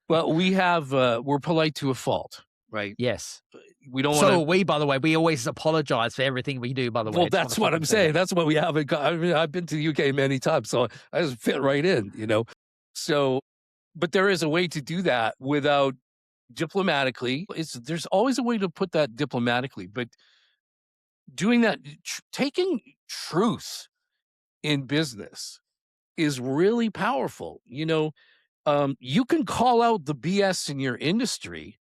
But we're polite to a fault, right? Yes. We don't want to. So by the way, we always apologize for everything we do, by the way. Well, that's what I'm saying. That's what we have in common. I've been to the UK many times, so I just fit right in, So, but there is a way to do that without diplomatically. There's always a way to put that diplomatically, but doing that, taking truth in business is really powerful. You can call out the BS in your industry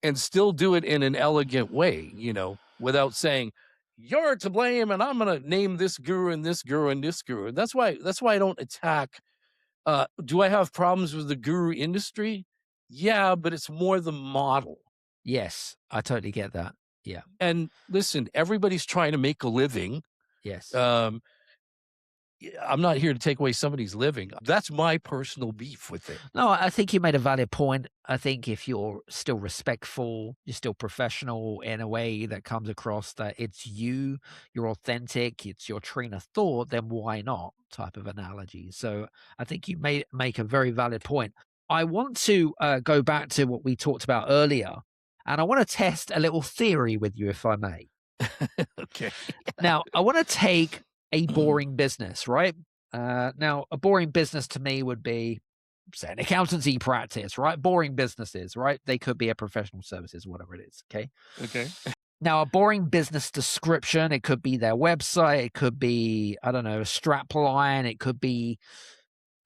and still do it in an elegant way, without saying, you're to blame and I'm going to name this guru and this guru and this guru. That's why I don't attack. Do I have problems with the guru industry? Yeah, but it's more the model. Yes, I totally get that. Yeah. And listen, everybody's trying to make a living. Yes. I'm not here to take away somebody's living. That's my personal beef with it. No, I think you made a valid point. I think if you're still respectful, you're still professional in a way that comes across that it's you're authentic, it's your train of thought, then why not, type of analogy. So I think you make a very valid point. I want to go back to what we talked about earlier, and I want to test a little theory with you, if I may. Okay. Now, I want to take a boring business, right? Now, a boring business to me would be, say, an accountancy practice, right? Boring businesses, right? They could be a professional services, whatever it is, okay? Okay. Now, a boring business description, it could be their website, it could be, I don't know, a strap line, it could be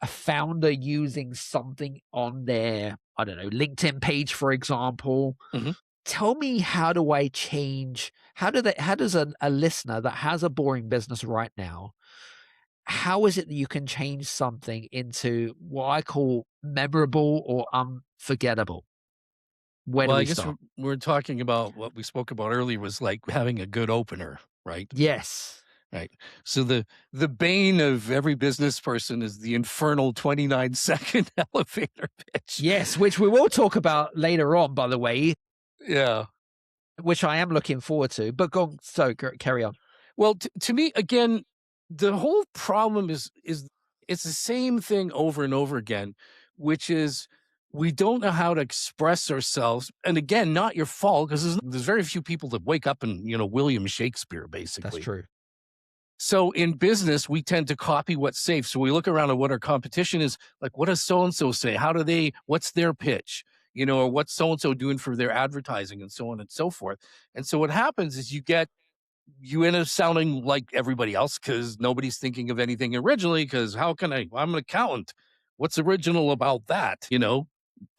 a founder using something on their, I don't know, LinkedIn page, for example. Tell me, how do I change? How does a listener that has a boring business right now, how is it that you can change something into what I call memorable or unforgettable? Where do we start? We're talking about what we spoke about earlier, was like having a good opener, right? Yes. Right. So the bane of every business person is the infernal 29-second elevator pitch. Yes, which we will talk about later on, by the way. Yeah. Which I am looking forward to. But carry on. Well, to me, again, the whole problem is it's the same thing over and over again, which is we don't know how to express ourselves. And again, not your fault, because there's very few people that wake up and, William Shakespeare, basically. That's true. So in business, we tend to copy what's safe. So we look around at what our competition is like. What does so-and-so say? What's their pitch? Or what's so-and-so doing for their advertising and so on and so forth. And so what happens is you end up sounding like everybody else because nobody's thinking of anything originally. Because I'm an accountant. What's original about that?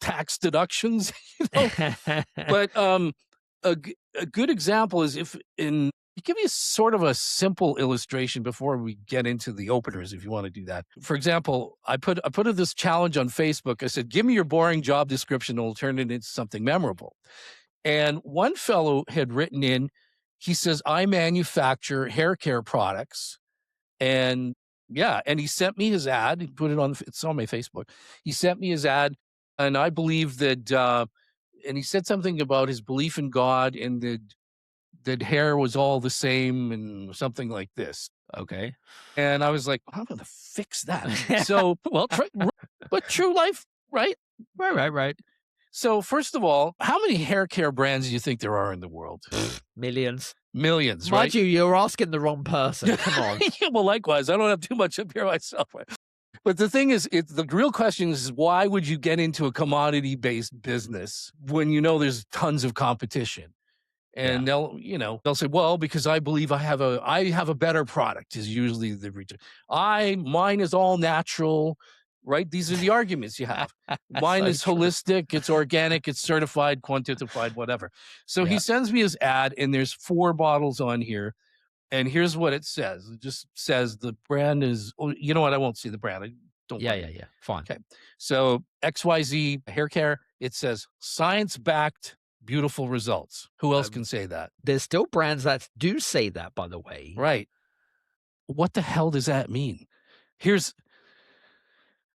Tax deductions, But a good example is give you sort of a simple illustration before we get into the openers, if you want to do that. For example, I put this challenge on Facebook. I said, give me your boring job description and we'll turn it into something memorable. And one fellow had written in, he says, I manufacture hair care products. And he sent me his ad. He put it it's on my Facebook. He sent me his ad. And I believe that, and he said something about his belief in God and that hair was all the same and something like this. Okay. And I was like, I'm going to fix that. So, but true life, right? Right. So first of all, how many hair care brands do you think there are in the world? Millions, right? Mind you, you're asking the wrong person. Come on. Yeah, well, likewise, I don't have too much up here myself. But the thing is, the real question is, why would you get into a commodity-based business when there's tons of competition? And they'll say, well, because I believe I have a better product is usually the reason. Mine is all natural, right? These are the arguments you have. Mine is holistic, it's organic, it's certified, quantified, whatever. So he sends me his ad, and there's 4 bottles on here. And here's what it says. It just says the brand is, you know what? I won't see the brand. I don't. Yeah. Fine. Okay. So XYZ hair care, it says science-backed, beautiful results. Who else can say that? There's still brands that do say that, by the way. Right. What the hell does that mean? Here's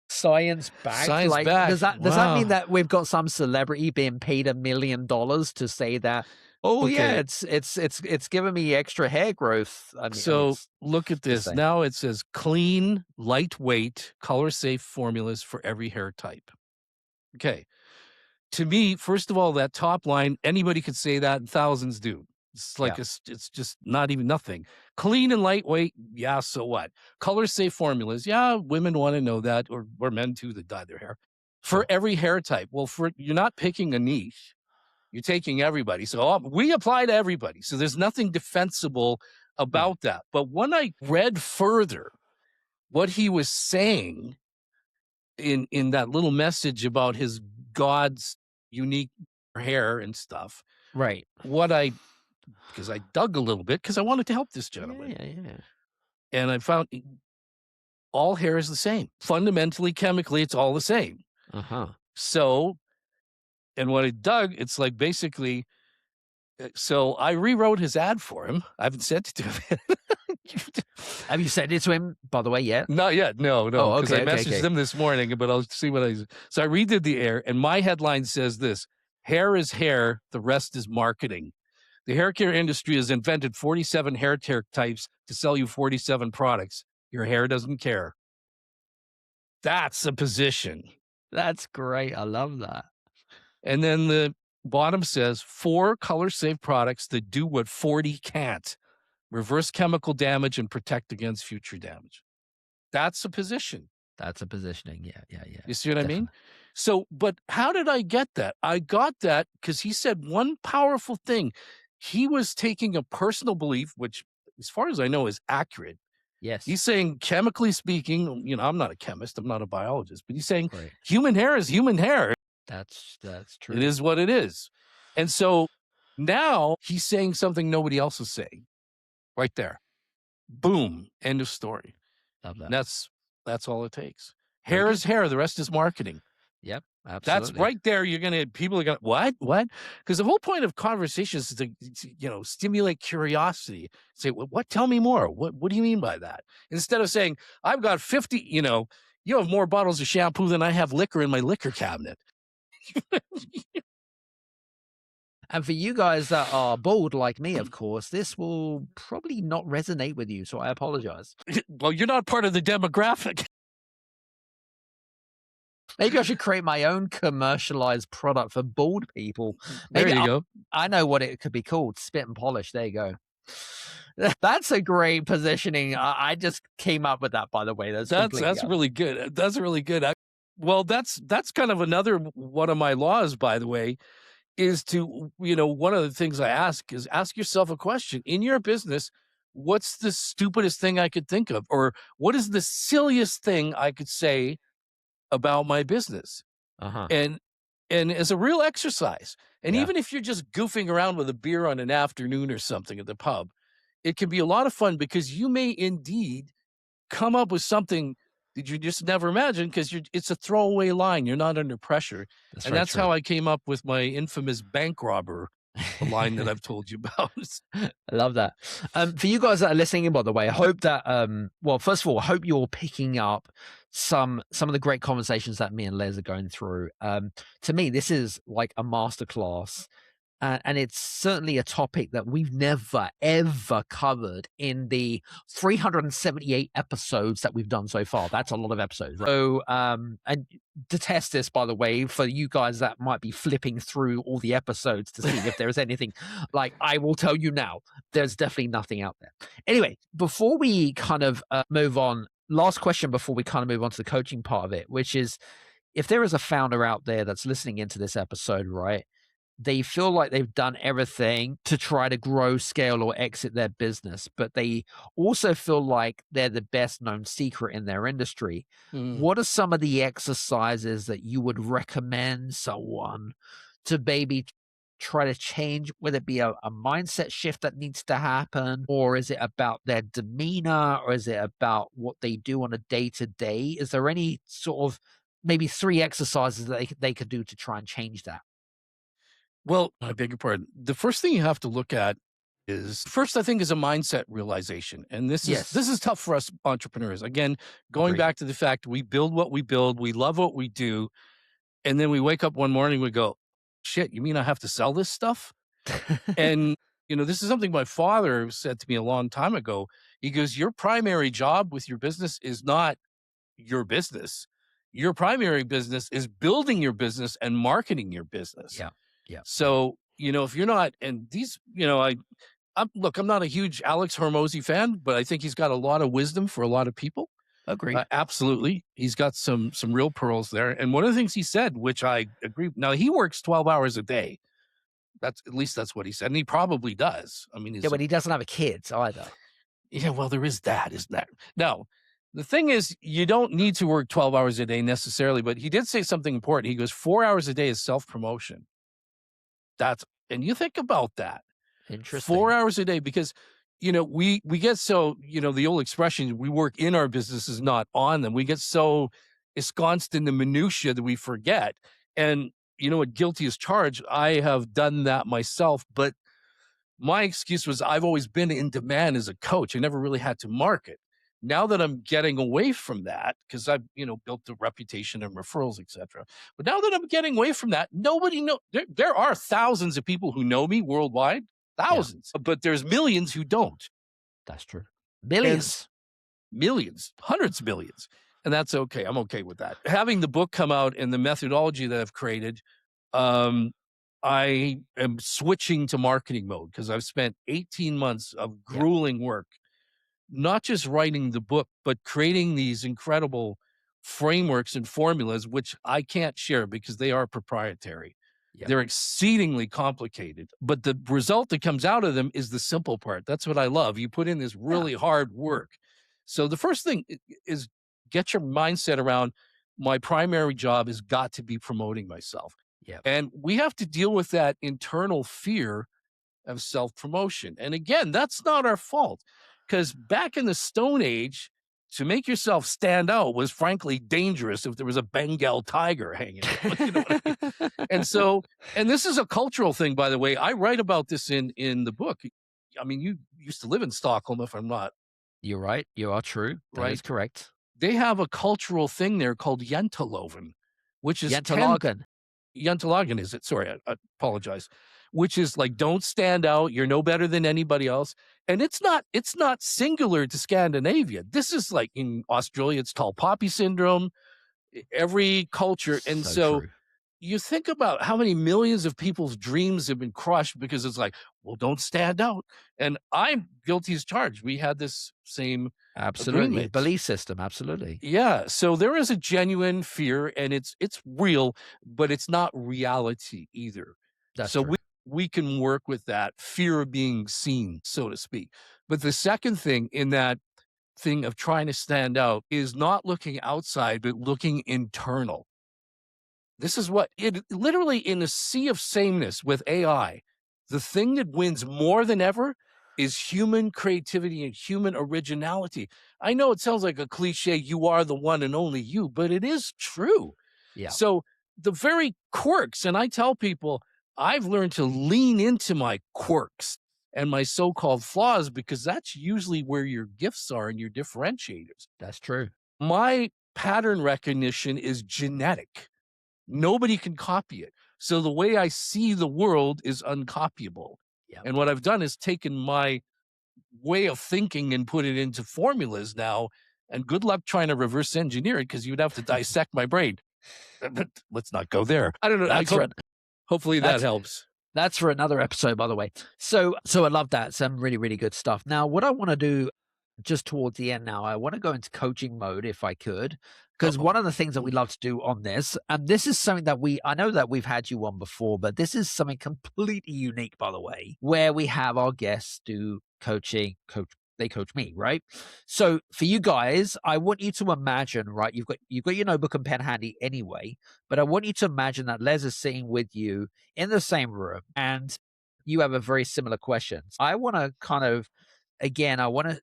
science-backed. Science-backed. Does that mean that we've got some celebrity being paid $1 million to say that? Oh yeah, it's giving me extra hair growth. Look at this. Now it says clean, lightweight, color-safe formulas for every hair type. Okay. To me, first of all, that top line, anybody could say that, and thousands do. It's like it's just not even nothing. Clean and lightweight, yeah, so what? Color-safe formulas, yeah, women want to know that, or men too that dye their hair. For every hair type. Well, you're not picking a niche. You're taking everybody. So we apply to everybody. So there's nothing defensible about that. But when I read further what he was saying in that little message about his God's unique hair and stuff. Right. Because I dug a little bit because I wanted to help this gentleman. Yeah. And I found all hair is the same. Fundamentally, chemically, it's all the same. So, and when I dug, it's like basically, so I rewrote his ad for him. I haven't sent it to him. Have you sent it to him, by the way, yet? Not yet. No. Oh, because I messaged him this morning, but I'll see what So I redid the air, and my headline says this: hair is hair, the rest is marketing. The hair care industry has invented 47 hair care types to sell you 47 products. Your hair doesn't care. That's a position. That's great. I love that. And then the bottom says 4 color-safe products that do what 40 can't. Reverse chemical damage and protect against future damage. That's a position. That's a positioning. Yeah. You see what I mean? So, but how did I get that? I got that because he said one powerful thing. He was taking a personal belief, which, as far as I know, is accurate. Yes. He's saying, chemically speaking, I'm not a chemist, I'm not a biologist, but he's saying human hair is human hair. That's true. It is what it is. And so now he's saying something nobody else is saying. Right there. Boom. End of story. Love that. And that's all it takes. Hair is hair. The rest is marketing. Yep. Absolutely. That's right there. People are going to, what? Because the whole point of conversations is to, stimulate curiosity. Say, what? Tell me more. What do you mean by that? Instead of saying, I've got 50, you have more bottles of shampoo than I have liquor in my liquor cabinet. And for you guys that are bald like me, of course, this will probably not resonate with you. So I apologize. Well, you're not part of the demographic. Maybe I should create my own commercialized product for bald people. There Maybe you go. I know what it could be called. Spit and polish. There you go. That's a great positioning. I just came up with that, by the way. That's Really good. That's really good. Well, that's kind of another one of my laws, by the way, is to, one of the things I ask is ask yourself a question in your business. What's the stupidest thing I could think of? Or what is the silliest thing I could say about my business? Uh-huh. And as a real exercise. And Yeah. even if you're just goofing around with a beer on an afternoon or something at the pub, it can be a lot of fun because you may indeed come up with something that you just never imagined because it's a throwaway line. You're not under pressure. That's how I came up with my infamous bank robber line that I've told you about. I love that. For you guys that are listening in, by the way, I hope that, well, first of all, I hope you're picking up some of the great conversations that me and Les are going through. To me, this is like a masterclass. And it's certainly a topic that we've never, ever covered in the 378 episodes that we've done so far. That's a lot of episodes. Right? So, and to test this, by the way, for you guys that might be flipping through all the episodes to see if there's anything, like I will tell you now, there's definitely nothing out there. Anyway, before we kind of move on, last question before we kind of move on to the coaching part of it, which is if there is a founder out there that's listening into this episode, right? They feel like they've done everything to try to grow, scale, or exit their business, but they also feel like they're the best known secret in their industry. What are some of the exercises that you would recommend someone to maybe try to change, whether it be a mindset shift that needs to happen, or is it about their demeanor, or is it about what they do on a day-to-day? Is there any sort of maybe 3 exercises that they could do to try and change that? Well, I beg your pardon. The first thing you have to look at is first, I think, is a mindset realization. And this is tough for us entrepreneurs. Again, going back to the fact we build what we build, we love what we do. And then we wake up one morning, we go, shit, you mean I have to sell this stuff? And, this is something my father said to me a long time ago. He goes, your primary job with your business is not your business. Your primary business is building your business and marketing your business. Yeah. Yeah. So, if you're not, and these, I'm not a huge Alex Hormozy fan, but I think he's got a lot of wisdom for a lot of people. Agree. Absolutely. He's got some real pearls there. And one of the things he said, which I agree. Now he works 12 hours a day. At least that's what he said. And he probably does. I mean, but he doesn't have a kids either. Yeah. Well, there is that, isn't there? No, the thing is, you don't need to work 12 hours a day necessarily, but he did say something important. He goes, 4 hours a day is self-promotion. And you think about that. Interesting. 4 hours a day, because, we get so, the old expression, we work in our businesses, not on them. We get so ensconced in the minutia that we forget. And, what guilty as charged, I have done that myself. But my excuse was I've always been in demand as a coach. I never really had to market. Now that I'm getting away from that, because I've, built the reputation and referrals, etc. But now that I'm getting away from that, nobody knows. There are thousands of people who know me worldwide, thousands, but there's millions who don't. That's true. Millions, hundreds of millions. And that's okay. I'm okay with that. Having the book come out and the methodology that I've created, I am switching to marketing mode because I've spent 18 months of grueling work, not just writing the book, but creating these incredible frameworks and formulas, which I can't share because they are proprietary. Yep. They're exceedingly complicated, but the result that comes out of them is the simple part. That's what I love. You put in this really hard work. So the first thing is get your mindset around my primary job has got to be promoting myself. Yep. And we have to deal with that internal fear of self-promotion. And again, that's not our fault. Because back in the Stone Age, to make yourself stand out was frankly dangerous if there was a Bengal tiger hanging out. You know what I mean? And this is a cultural thing, by the way. I write about this in the book. I mean, you used to live in Stockholm, if I'm not. You're right. You are true. That is correct. They have a cultural thing there called Jantaloven, which is Jantalagen, is it? Sorry, I apologize. Which is like, don't stand out. You're no better than anybody else. And it's not singular to Scandinavia. This is like in Australia, it's tall poppy syndrome. every culture. And So so true. you think about how many millions of people's dreams have been crushed because it's like, well, don't stand out. And I'm guilty as charged. We had this same Absolutely. agreement. Belief system. Absolutely. Yeah. So there is a genuine fear, and it's real, but it's not reality either. That's So true. we can work with that fear of being seen, so to speak. But the second thing in that thing of trying to stand out is not looking outside, but looking internal. This is what it literally, in a sea of sameness with AI, the thing that wins more than ever is human creativity and human originality. I know it sounds like a cliche, you are the one and only you, but it is true. Yeah. So the very quirks, and I tell people, I've learned to lean into my quirks and my so-called flaws because that's usually where your gifts are and your differentiators. That's true. My pattern recognition is genetic. Nobody can copy it. So the way I see the world is uncopyable. Yeah. And what I've done is taken my way of thinking and put it into formulas now. And good luck trying to reverse engineer it because you'd have to dissect my brain. But let's not go there. I don't know. Hopefully that helps. That's for another episode, by the way. So I love that. Some really, really good stuff. Now, what I want to do just towards the end now, I want to go into coaching mode if I could, because one of the things that we love to do on this, and this is something that I know that we've had you on before, but this is something completely unique, by the way, where we have our guests do coaching, they coach me, right? So for you guys, I want you to imagine, right? You've got your notebook and pen handy anyway, but I want you to imagine that Les is sitting with you in the same room and you have a very similar question. I want to kind of, again, I want to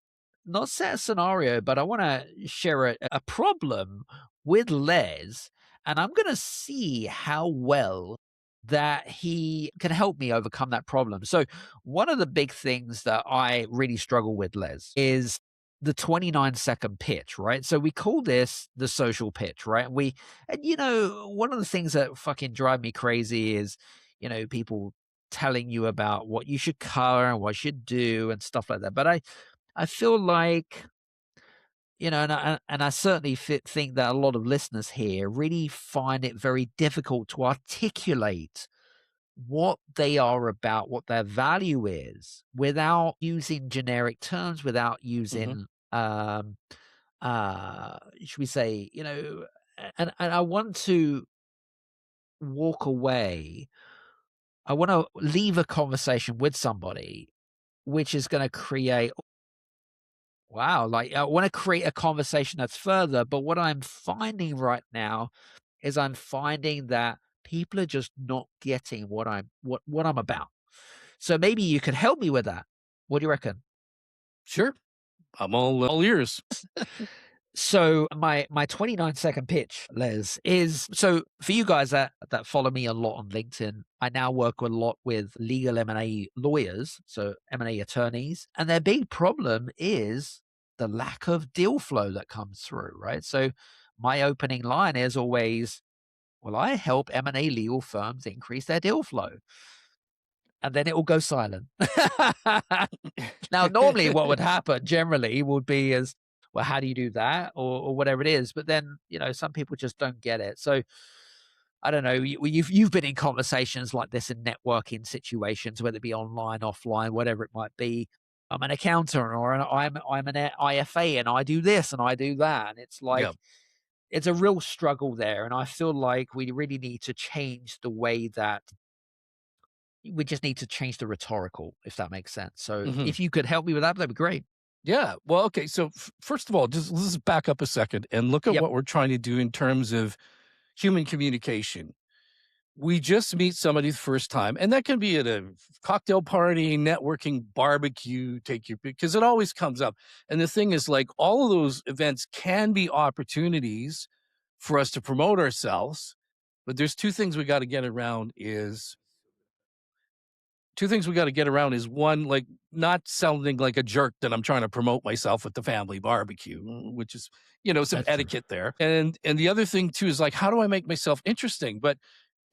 not set a scenario, but I want to share a problem with Les, and I'm going to see how well that he can help me overcome that problem. So one of the big things that I really struggle with, Les, is the 29-second pitch, right? So we call this the social pitch, right? And one of the things that fucking drive me crazy is, people telling you about what you should cover and what you should do and stuff like that. But I feel like, and I certainly think that a lot of listeners here really find it very difficult to articulate what they are about, what their value is, without using generic terms, without using, should we say, and I want to walk away. I want to leave a conversation with somebody which is going to create, wow, like I want to create a conversation that's further. But what I'm finding right now is I'm finding that people are just not getting what I'm about. So maybe you could help me with that. What do you reckon? Sure. I'm all ears. So my 29-second pitch, Les, is so for you guys that follow me a lot on LinkedIn, I now work a lot with legal M&A lawyers, so M&A attorneys, and their big problem is the lack of deal flow that comes through, right? So my opening line is always, well, I help M&A legal firms increase their deal flow. And then it will go silent. Now, normally what would happen generally would be as, well, how do you do that? Or whatever it is. But then, some people just don't get it. So I don't know. You've been in conversations like this in networking situations, whether it be online, offline, whatever it might be. I'm an accountant or I'm an IFA and I do this and I do that. And it's like, it's a real struggle there. And I feel like we really need to change the way that we just need to change the rhetorical, if that makes sense. So if you could help me with that, that'd be great. Yeah. Well, okay. So first of all, let's back up a second and look at what we're trying to do in terms of human communication. We just meet somebody the first time, and that can be at a cocktail party, networking, barbecue, because it always comes up. And the thing is, like, all of those events can be opportunities for us to promote ourselves. But there's two things we got to get around is one, like not sounding like a jerk that I'm trying to promote myself at the family barbecue, which is, some etiquette there. And the other thing too is like, how do I make myself interesting? But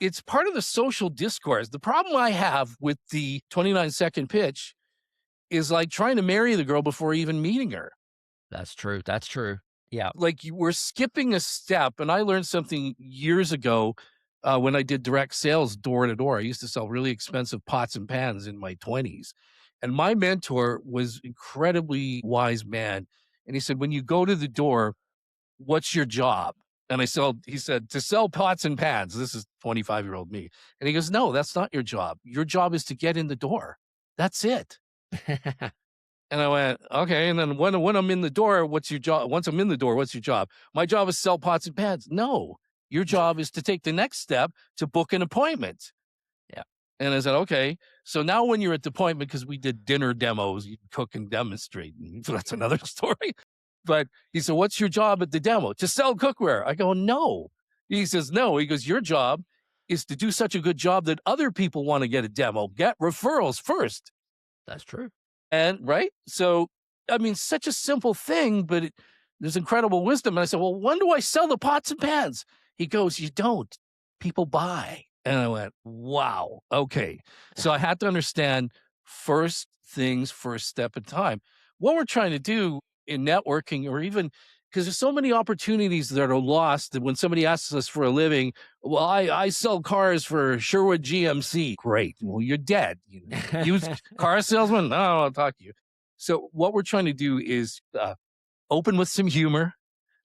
it's part of the social discourse. The problem I have with the 29-second pitch is like trying to marry the girl before even meeting her. That's true. That's true. Yeah. Like you were skipping a step. And I learned something years ago when I did direct sales door to door. I used to sell really expensive pots and pans in my 20s. And my mentor was incredibly wise man. And he said, when you go to the door, what's your job? And he said, to sell pots and pans. This is 25-year-old me. And he goes, no, that's not your job. Your job is to get in the door. That's it. And I went, okay. And then when I'm in the door, what's your job? Once I'm in the door, what's your job? My job is to sell pots and pans. No, your job is to take the next step to book an appointment. Yeah. And I said, okay. So now when you're at the appointment, because we did dinner demos, you cook and demonstrate. And that's another story. But he said, what's your job at the demo? To sell cookware. I go, no. He says, no. He goes, your job is to do such a good job that other people want to get a demo. Get referrals first. That's true. And right. So, I mean, such a simple thing, but there's incredible wisdom. And I said, well, when do I sell the pots and pans? He goes, you don't. People buy. And I went, wow. Okay. So I had to understand first things, first step at a time. What we're trying to do in networking, or even because there's so many opportunities that are lost that when somebody asks us for a living, well, I sell cars for Sherwood GMC. Great. Well, you're dead. Used car salesman? No, I'll talk to you. So what we're trying to do is open with some humor,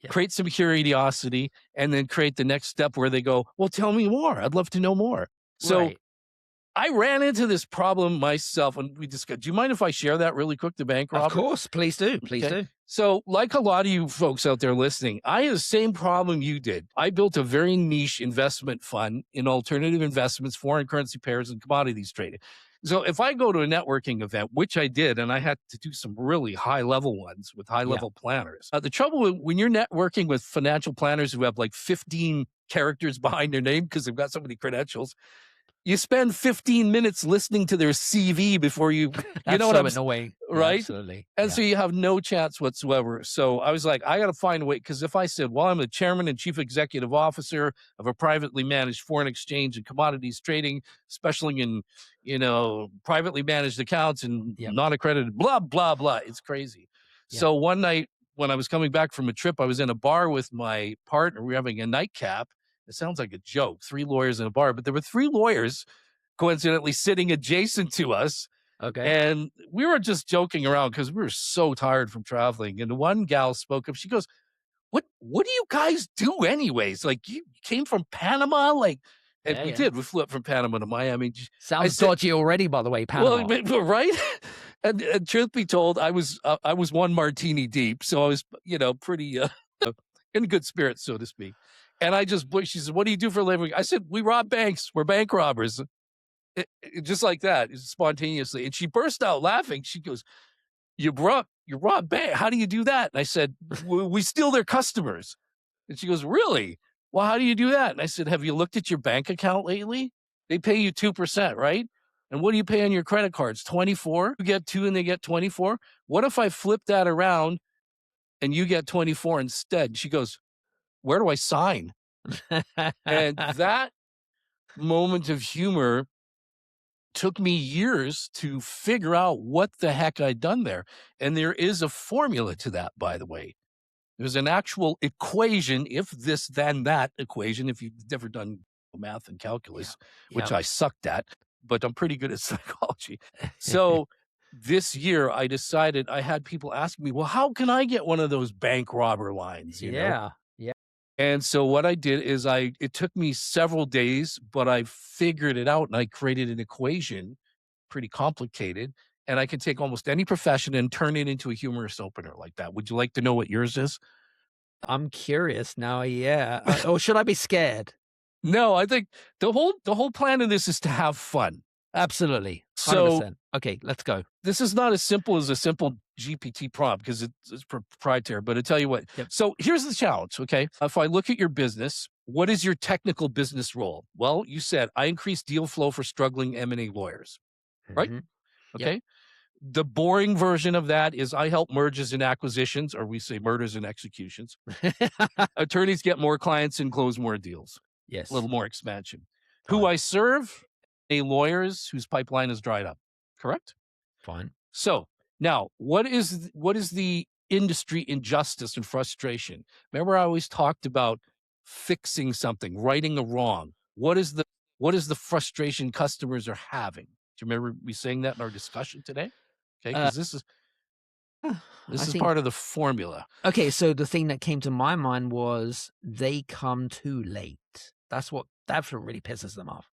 create some curiosity, and then create the next step where they go, well, tell me more. I'd love to know more. So I ran into this problem myself, and we discussed. Do you mind if I share that really quick, the bank robber? Of course. Please do. Please do. So like a lot of you folks out there listening, I had the same problem you did. I built a very niche investment fund in alternative investments, foreign currency pairs, and commodities trading. So if I go to a networking event, which I did, and I had to do some really high-level ones with high-level planners. The trouble when you're networking with financial planners who have like 15 characters behind their name because they've got so many credentials, you spend 15 minutes listening to their CV before you know what I'm annoying, right? Absolutely. And so you have no chance whatsoever. So I was like, I got to find a way, because if I said, well, I'm the chairman and chief executive officer of a privately managed foreign exchange and commodities trading, specializing in, privately managed accounts and non-accredited, blah, blah, blah. It's crazy. So one night when I was coming back from a trip, I was in a bar with my partner. We were having a nightcap. It sounds like a joke, 3 lawyers in a bar, but there were 3 lawyers coincidentally sitting adjacent to us. Okay. And we were just joking around because we were so tired from traveling. And one gal spoke up. She goes, what do you guys do anyways? Like, you came from Panama? Like, and we did. We flew up from Panama to Miami. Sounds dodgy already, by the way, Panama. Well, right? And truth be told, I was 1 martini deep. So I was, pretty in good spirits, so to speak. And she said, what do you do for a living? I said, we rob banks. We're bank robbers. Just like that, spontaneously. And she burst out laughing. She goes, you rob bank. How do you do that? And I said, we steal their customers. And she goes, really? Well, how do you do that? And I said, have you looked at your bank account lately? They pay you 2%, right? And what do you pay on your credit cards? 24? You get 2 and they get 24? What if I flip that around and you get 24 instead? She goes, where do I sign? And that moment of humor took me years to figure out what the heck I'd done there. And there is a formula to that, by the way. There's an actual equation, if this, then that equation, if you've never done math and calculus, which I sucked at, but I'm pretty good at psychology. So this year I decided, I had people ask me, well, how can I get one of those bank robber lines? You know? And so what I did is it took me several days, but I figured it out and I created an equation, pretty complicated, and I can take almost any profession and turn it into a humorous opener like that. Would you like to know what yours is? I'm curious now. Or should I be scared? No, I think the whole plan of this is to have fun. Absolutely. 100%. So, okay, let's go. This is not as simple as a simple GPT prompt because it's proprietary, but I tell you what. So here's the challenge, okay? If I look at your business, what is your technical business role? Well, you said, I increase deal flow for struggling M&A lawyers, right? Okay. The boring version of that is I help mergers and acquisitions, or we say murders and executions. Attorneys get more clients and close more deals. Yes. A little more expansion. Who I serve? Lawyers whose pipeline is dried up. Correct? Fine. So now, what is the industry injustice and frustration. Remember, I always talked about fixing something, righting a wrong. What is the frustration customers are having? Do you remember me saying that in our discussion today? Okay, because this is think part of the formula. Okay, so the thing that came to my mind was they come too late. That's what really pisses them off.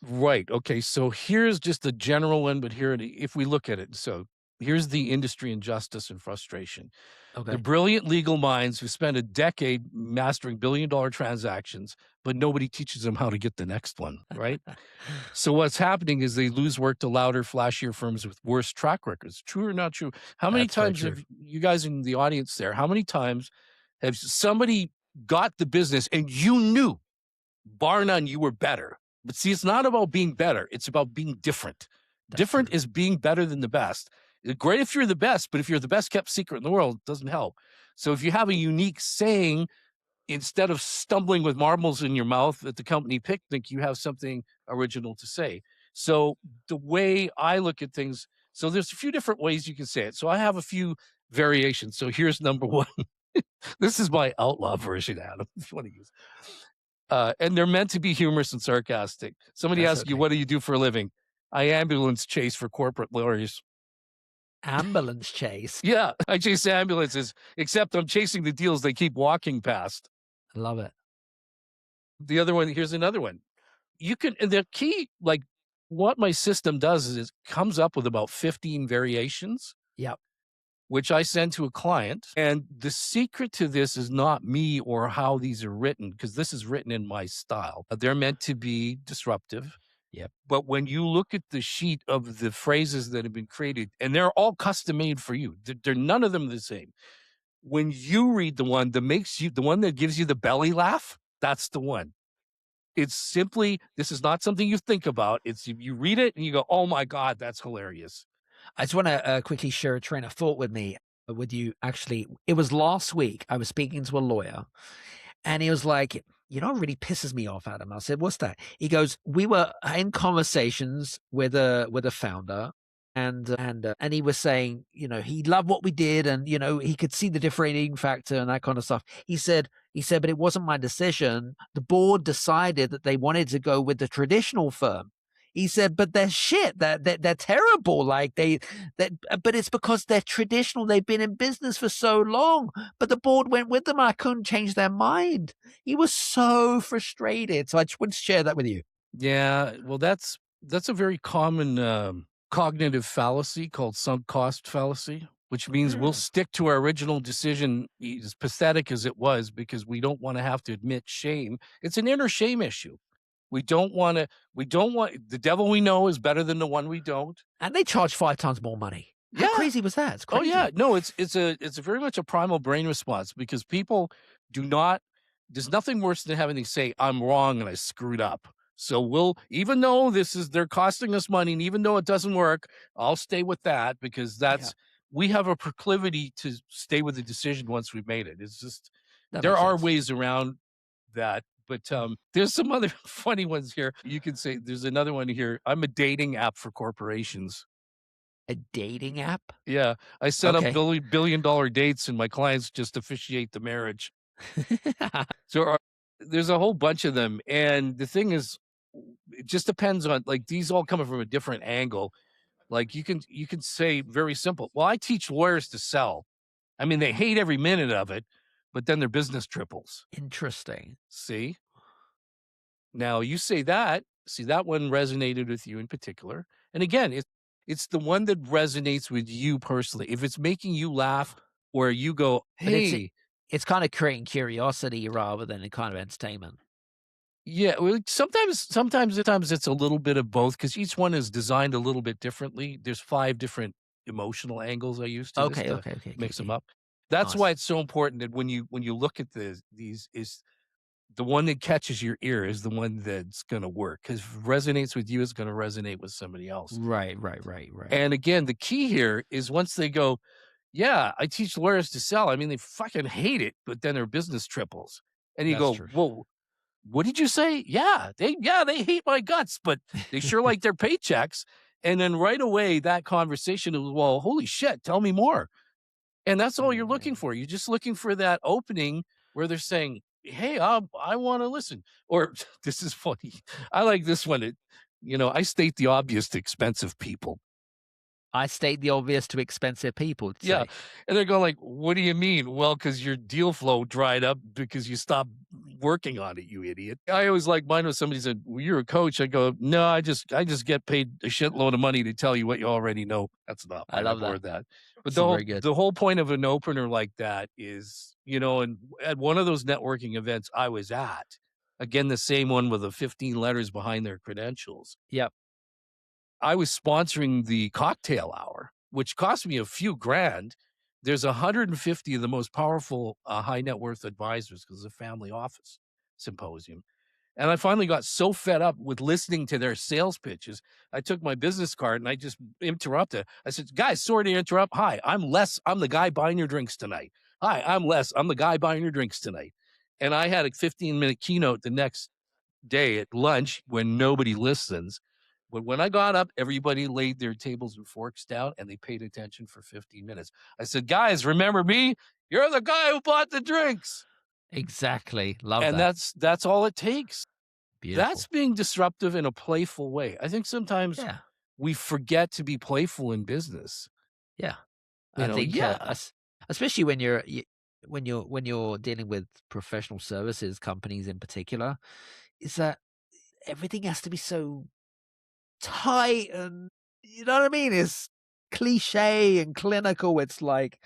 Right. Okay. So here's just the general one, but here, if we look at it, so here's the industry injustice and frustration. Okay. The brilliant legal minds who spend a decade mastering billion-dollar transactions, but nobody teaches them how to get the next one, right? So what's happening is they lose work to louder, flashier firms with worse track records. True or not true? How many That's very times true. have you guys in the audience there, how many times have somebody got the business and you knew, bar none, you were better? But see, it's not about being better. It's about being different. Different is being better than the best. It's great if you're the best, but if you're the best kept secret in the world, it doesn't help. So if you have a unique saying, instead of stumbling with marbles in your mouth at the company picnic, you have something original to say. So the way I look at things, so there's a few different ways you can say it. So I have a few variations. So here's number one. This is my outlaw version, Adam, if you want to use it. And they're meant to be humorous and sarcastic. Somebody asks you, what do you do for a living? I ambulance chase for corporate lawyers. Ambulance chase? Yeah, I chase ambulances, except I'm chasing the deals they keep walking past. I love it. The other one, here's another one. You can, and the key, like what my system does is it comes up with about 15 variations. Yep. Which I send to a client. And the secret to this is not me or how these are written, because this is written in my style. They're meant to be disruptive. Yep. But when you look at the sheet of the phrases that have been created, and they're all custom made for you, they're none of them the same. When you read the one that gives you the belly laugh, that's the one. It's simply, this is not something you think about. It's you read it and you go, oh my God, that's hilarious. I just want to quickly share a train of thought with you. Actually, it was last week. I was speaking to a lawyer, and he was like, "You know what really pisses me off, Adam?" I said, "What's that?" He goes, "We were in conversations with a founder, and he was saying, you know, he loved what we did, and you know, he could see the differentiating factor and that kind of stuff." He said, "But it wasn't my decision. The board decided that they wanted to go with the traditional firm." He said, but they're shit. They're terrible. But it's because they're traditional. They've been in business for so long, but the board went with them. And I couldn't change their mind. He was so frustrated. So I just want to share that with you. Yeah. Well, that's a very common cognitive fallacy called sunk cost fallacy, which means we'll stick to our original decision, as pathetic as it was, because we don't want to have to admit shame. It's an inner shame issue. We don't want the devil we know is better than the one we don't. And they charge 5 times more money. How crazy was that? It's crazy. Oh yeah. No, it's very much a primal brain response, because people there's nothing worse than having to say, I'm wrong and I screwed up. So even though they're costing us money, and even though it doesn't work, I'll stay with that, because we have a proclivity to stay with the decision once we've made it. It's just, there are ways around that. But there's some other funny ones here. You can say, there's another one here. I'm a dating app for corporations. A dating app? Yeah. I set up billion-dollar dates, and my clients just officiate the marriage. So there's a whole bunch of them. And the thing is, it just depends on, like, these all coming from a different angle. Like you can say very simple, well, I teach lawyers to sell. I mean, they hate every minute of it, but then their business triples. Interesting. See? Now you say that one resonated with you in particular. And again, it's the one that resonates with you personally. If it's making you laugh, or you go, hey. It's kind of creating curiosity rather than a kind of entertainment. Yeah, well, sometimes it's a little bit of both, because each one is designed a little bit differently. There's 5 different emotional angles I use to mix them up. That's why it's so important that when you look at these is the one that catches your ear is the one that's going to work, because if it resonates with you, it's going to resonate with somebody else. Right. And again, the key here is once they go, yeah, I teach lawyers to sell. I mean, they fucking hate it, but then their business triples. And you go, whoa, what did you say? Yeah, they hate my guts, but they sure like their paychecks. And then right away, that conversation is, well, holy shit, tell me more. And that's all you're looking for. You're just looking for that opening where they're saying, hey, I want to listen. Or this is funny. I like this one. I state the obvious to expensive people. I state the obvious to expensive people. Yeah. And they're going like, what do you mean? Well, because your deal flow dried up because you stopped working on it, you idiot. I always like mine when somebody said, well, you're a coach. I go, no, I just get paid a shitload of money to tell you what you already know. That's not, I love that. But very good. the whole point of an opener like that is, and at one of those networking events I was at, again, the same one with the 15 letters behind their credentials. Yep. I was sponsoring the cocktail hour, which cost me a few grand. There's 150 of the most powerful high net worth advisors because it's a family office symposium. And I finally got so fed up with listening to their sales pitches. I took my business card and I just interrupted. I said, guys, sorry to interrupt. Hi, I'm Les. I'm the guy buying your drinks tonight. Hi, I'm Les. I'm the guy buying your drinks tonight. And I had a 15-minute keynote the next day at lunch when nobody listens. But when I got up, everybody laid their tables and forks down and they paid attention for 15 minutes. I said, guys, remember me? You're the guy who bought the drinks. Exactly. Love that. And that's all it takes. Beautiful. That's being disruptive in a playful way. I think sometimes we forget to be playful in business. Yeah. I think especially when you're dealing with professional services companies in particular, is that everything has to be so tight and, you know what I mean? It's cliche and clinical. It's like,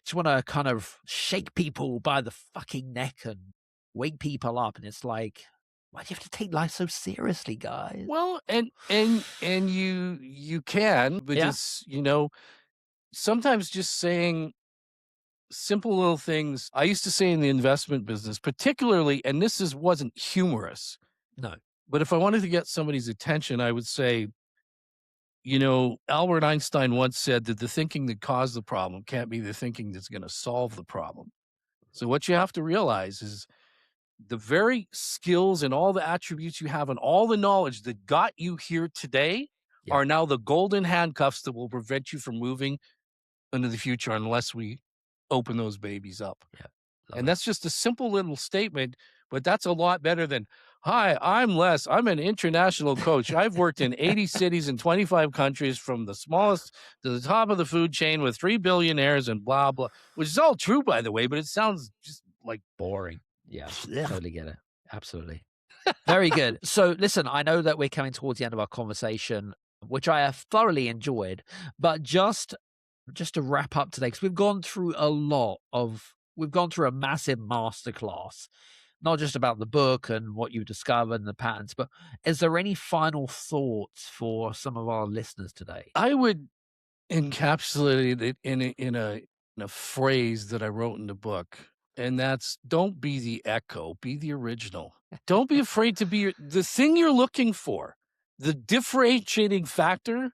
just want to kind of shake people by the fucking neck and wake people up. And it's like, why do you have to take life so seriously, guys? Well, and you can, but just, sometimes just saying simple little things. I used to say in the investment business, particularly, and wasn't humorous. No. But if I wanted to get somebody's attention, I would say, Albert Einstein once said that the thinking that caused the problem can't be the thinking that's going to solve the problem. So what you have to realize is the very skills and all the attributes you have and all the knowledge that got you here today are now the golden handcuffs that will prevent you from moving into the future unless we open those babies up. Yeah. And that's just a simple little statement, but that's a lot better than, hi, I'm Les. I'm an international coach. I've worked in 80 cities in 25 countries, from the smallest to the top of the food chain with 3 billionaires and blah, blah, which is all true, by the way, but it sounds just like boring. Yeah, totally get it. Absolutely. Very good. So listen, I know that we're coming towards the end of our conversation, which I have thoroughly enjoyed, but just to wrap up today, because we've gone through a massive masterclass, not just about the book and what you discovered and the patterns, but is there any final thoughts for some of our listeners today? I would encapsulate it in a phrase that I wrote in the book. And that's, don't be the echo, be the original. Don't be afraid to be the thing you're looking for. The differentiating factor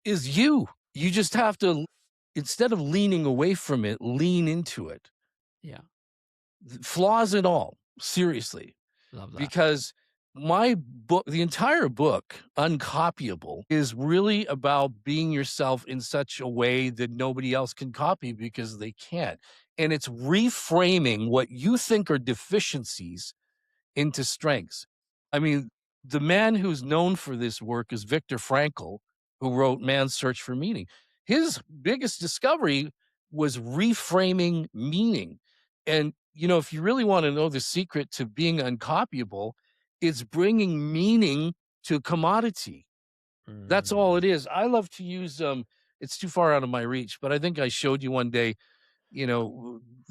is you. You just have to, instead of leaning away from it, lean into it. Yeah. Flaws and all, seriously. Love that. Because my book, the entire book, Uncopyable, is really about being yourself in such a way that nobody else can copy because they can't. And it's reframing what you think are deficiencies into strengths. I mean, the man who's known for this work is Viktor Frankl, who wrote Man's Search for Meaning. His biggest discovery was reframing meaning. And, if you really want to know the secret to being uncopyable, it's bringing meaning to commodity. That's all it is. I love to use, it's too far out of my reach, but I think I showed you one day,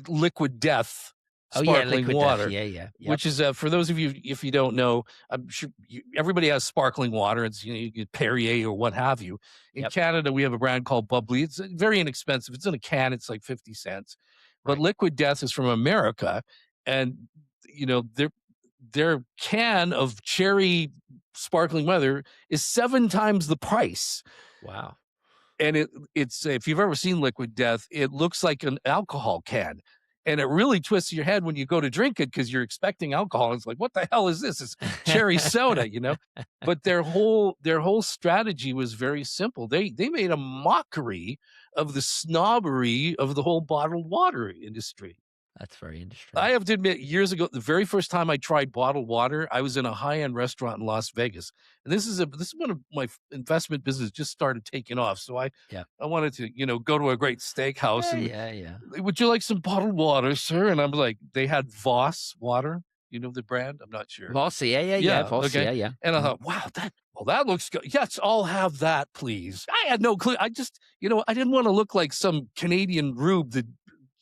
Liquid Death sparkling water. Yep. Which is, for those of you, if you don't know, I'm sure everybody has sparkling water. It's, you get Perrier or what have you. In Canada, we have a brand called Bubbly. It's very inexpensive. It's in a can. It's like 50 cents. But Liquid Death is from America. And, their can of cherry sparkling water is 7 times the price. Wow. And it's, if you've ever seen Liquid Death, it looks like an alcohol can. And it really twists your head when you go to drink it because you're expecting alcohol. It's like, what the hell is this? It's cherry soda, you know? But their whole strategy was very simple. They made a mockery of the snobbery of the whole bottled water industry. That's very interesting. I have to admit, years ago, the very first time I tried bottled water, I was in a high-end restaurant in Las Vegas. And this is when my investment business just started taking off. So I wanted to, go to a great steakhouse and would you like some bottled water, sir? And I'm like, they had Voss water. You know the brand? I'm not sure. Voss, yeah. Voss, okay. yeah. And I thought, wow, that looks good. Yes, I'll have that, please. I had no clue. I just, I didn't want to look like some Canadian rube that,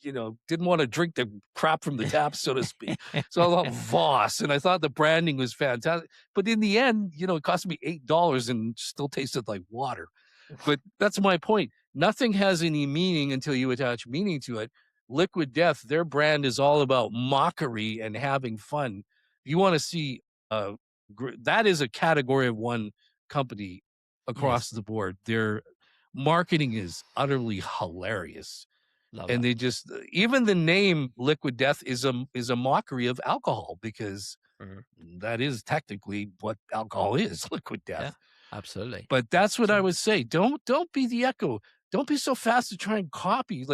didn't want to drink the crap from the tap, so to speak. So I thought Voss, and I thought the branding was fantastic. But in the end, it cost me $8 and still tasted like water. But that's my point. Nothing has any meaning until you attach meaning to it. Liquid Death, their brand is all about mockery and having fun. You want to see that is a category of one company across the board. Their marketing is utterly hilarious. And they just, even the name Liquid Death is a mockery of alcohol because that is technically what alcohol is, liquid death. Yeah, absolutely. But that's what I would say. Don't be the echo. Don't be so fast to try and copy.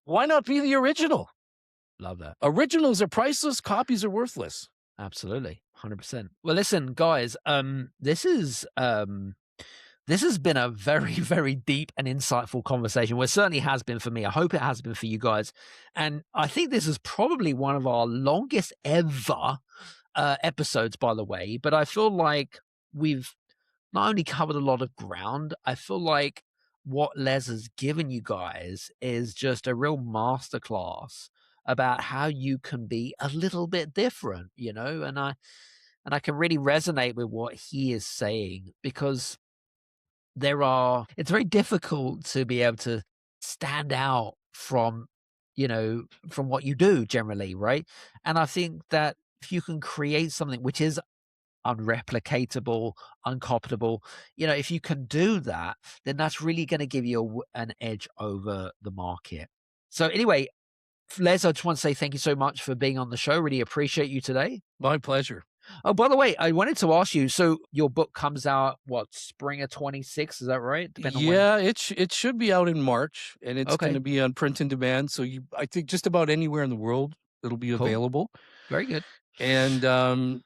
Why not be the original? Love that. Originals are priceless. Copies are worthless. Absolutely. 100%. Well, listen, guys, this has been a very, very deep and insightful conversation. Well, it certainly has been for me. I hope it has been for you guys. And I think this is probably one of our longest ever episodes, by the way. But I feel like we've not only covered a lot of ground, I feel like what Les has given you guys is just a real masterclass about how you can be a little bit different, and I can really resonate with what he is saying because it's very difficult to be able to stand out from what you do generally, right? And I think that if you can create something which is unreplicatable, uncopyable, if you can do that, then that's really going to give you an edge over the market. So anyway, Les, I just want to say thank you so much for being on the show. Really appreciate you today. My pleasure. Oh, by the way, I wanted to ask you, so your book comes out, spring of 26, is that right? It should be out in March, and it's going to be on print and demand. So I think just about anywhere in the world, it'll be available. Very good. And I'll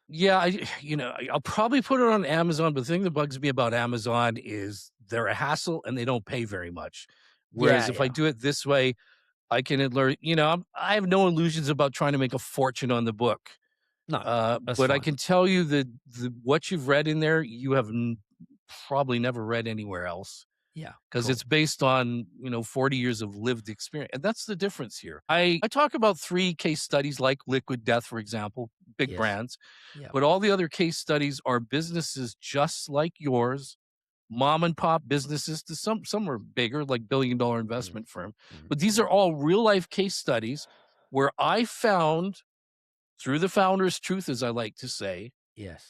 probably put it on Amazon, but the thing that bugs me about Amazon is they're a hassle and they don't pay very much. Whereas if I do it this way, I can learn, I have no illusions about trying to make a fortune on the book. No, but fine. I can tell you that what you've read in there, you have probably never read anywhere else. Yeah. Because it's based on, 40 years of lived experience. And that's the difference here. I talk about 3 case studies like Liquid Death, for example, big brands. Yeah. But all the other case studies are businesses just like yours, mom and pop businesses. To some are bigger, like billion-dollar investment firm. But these are all real life case studies where I found, through the founder's truth, as I like to say,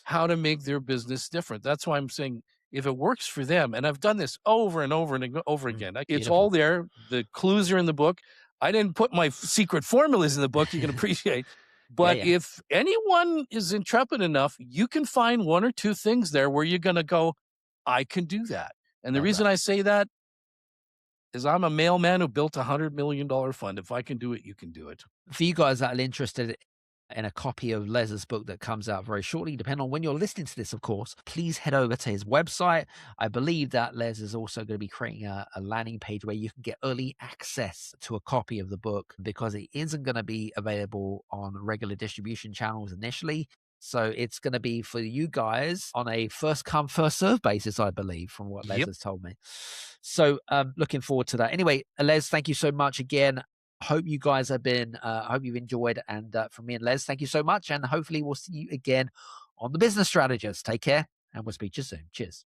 how to make their business different. That's why I'm saying if it works for them, and I've done this over and over and over again, it's all there. The clues are in the book. I didn't put my secret formulas in the book, you can appreciate. But if anyone is intrepid enough, you can find 1 or 2 things there where you're going to go, I can do that. And the reason I say that is I'm a mailman who built $100 million fund. If I can do it, you can do it. For you guys that are interested in a copy of Les's book that comes out very shortly, depending on when you're listening to this, of course, please head over to his website. I believe that Les is also going to be creating a landing page where you can get early access to a copy of the book because it isn't going to be available on regular distribution channels initially. So it's going to be for you guys on a first come, first serve basis, I believe, from what Les has told me. So looking forward to that. Anyway, Les, thank you so much again. Hope you guys have been, I hope you've enjoyed. And from me and Les, thank you so much. And hopefully we'll see you again on The Business Strategist. Take care and we'll speak to you soon. Cheers.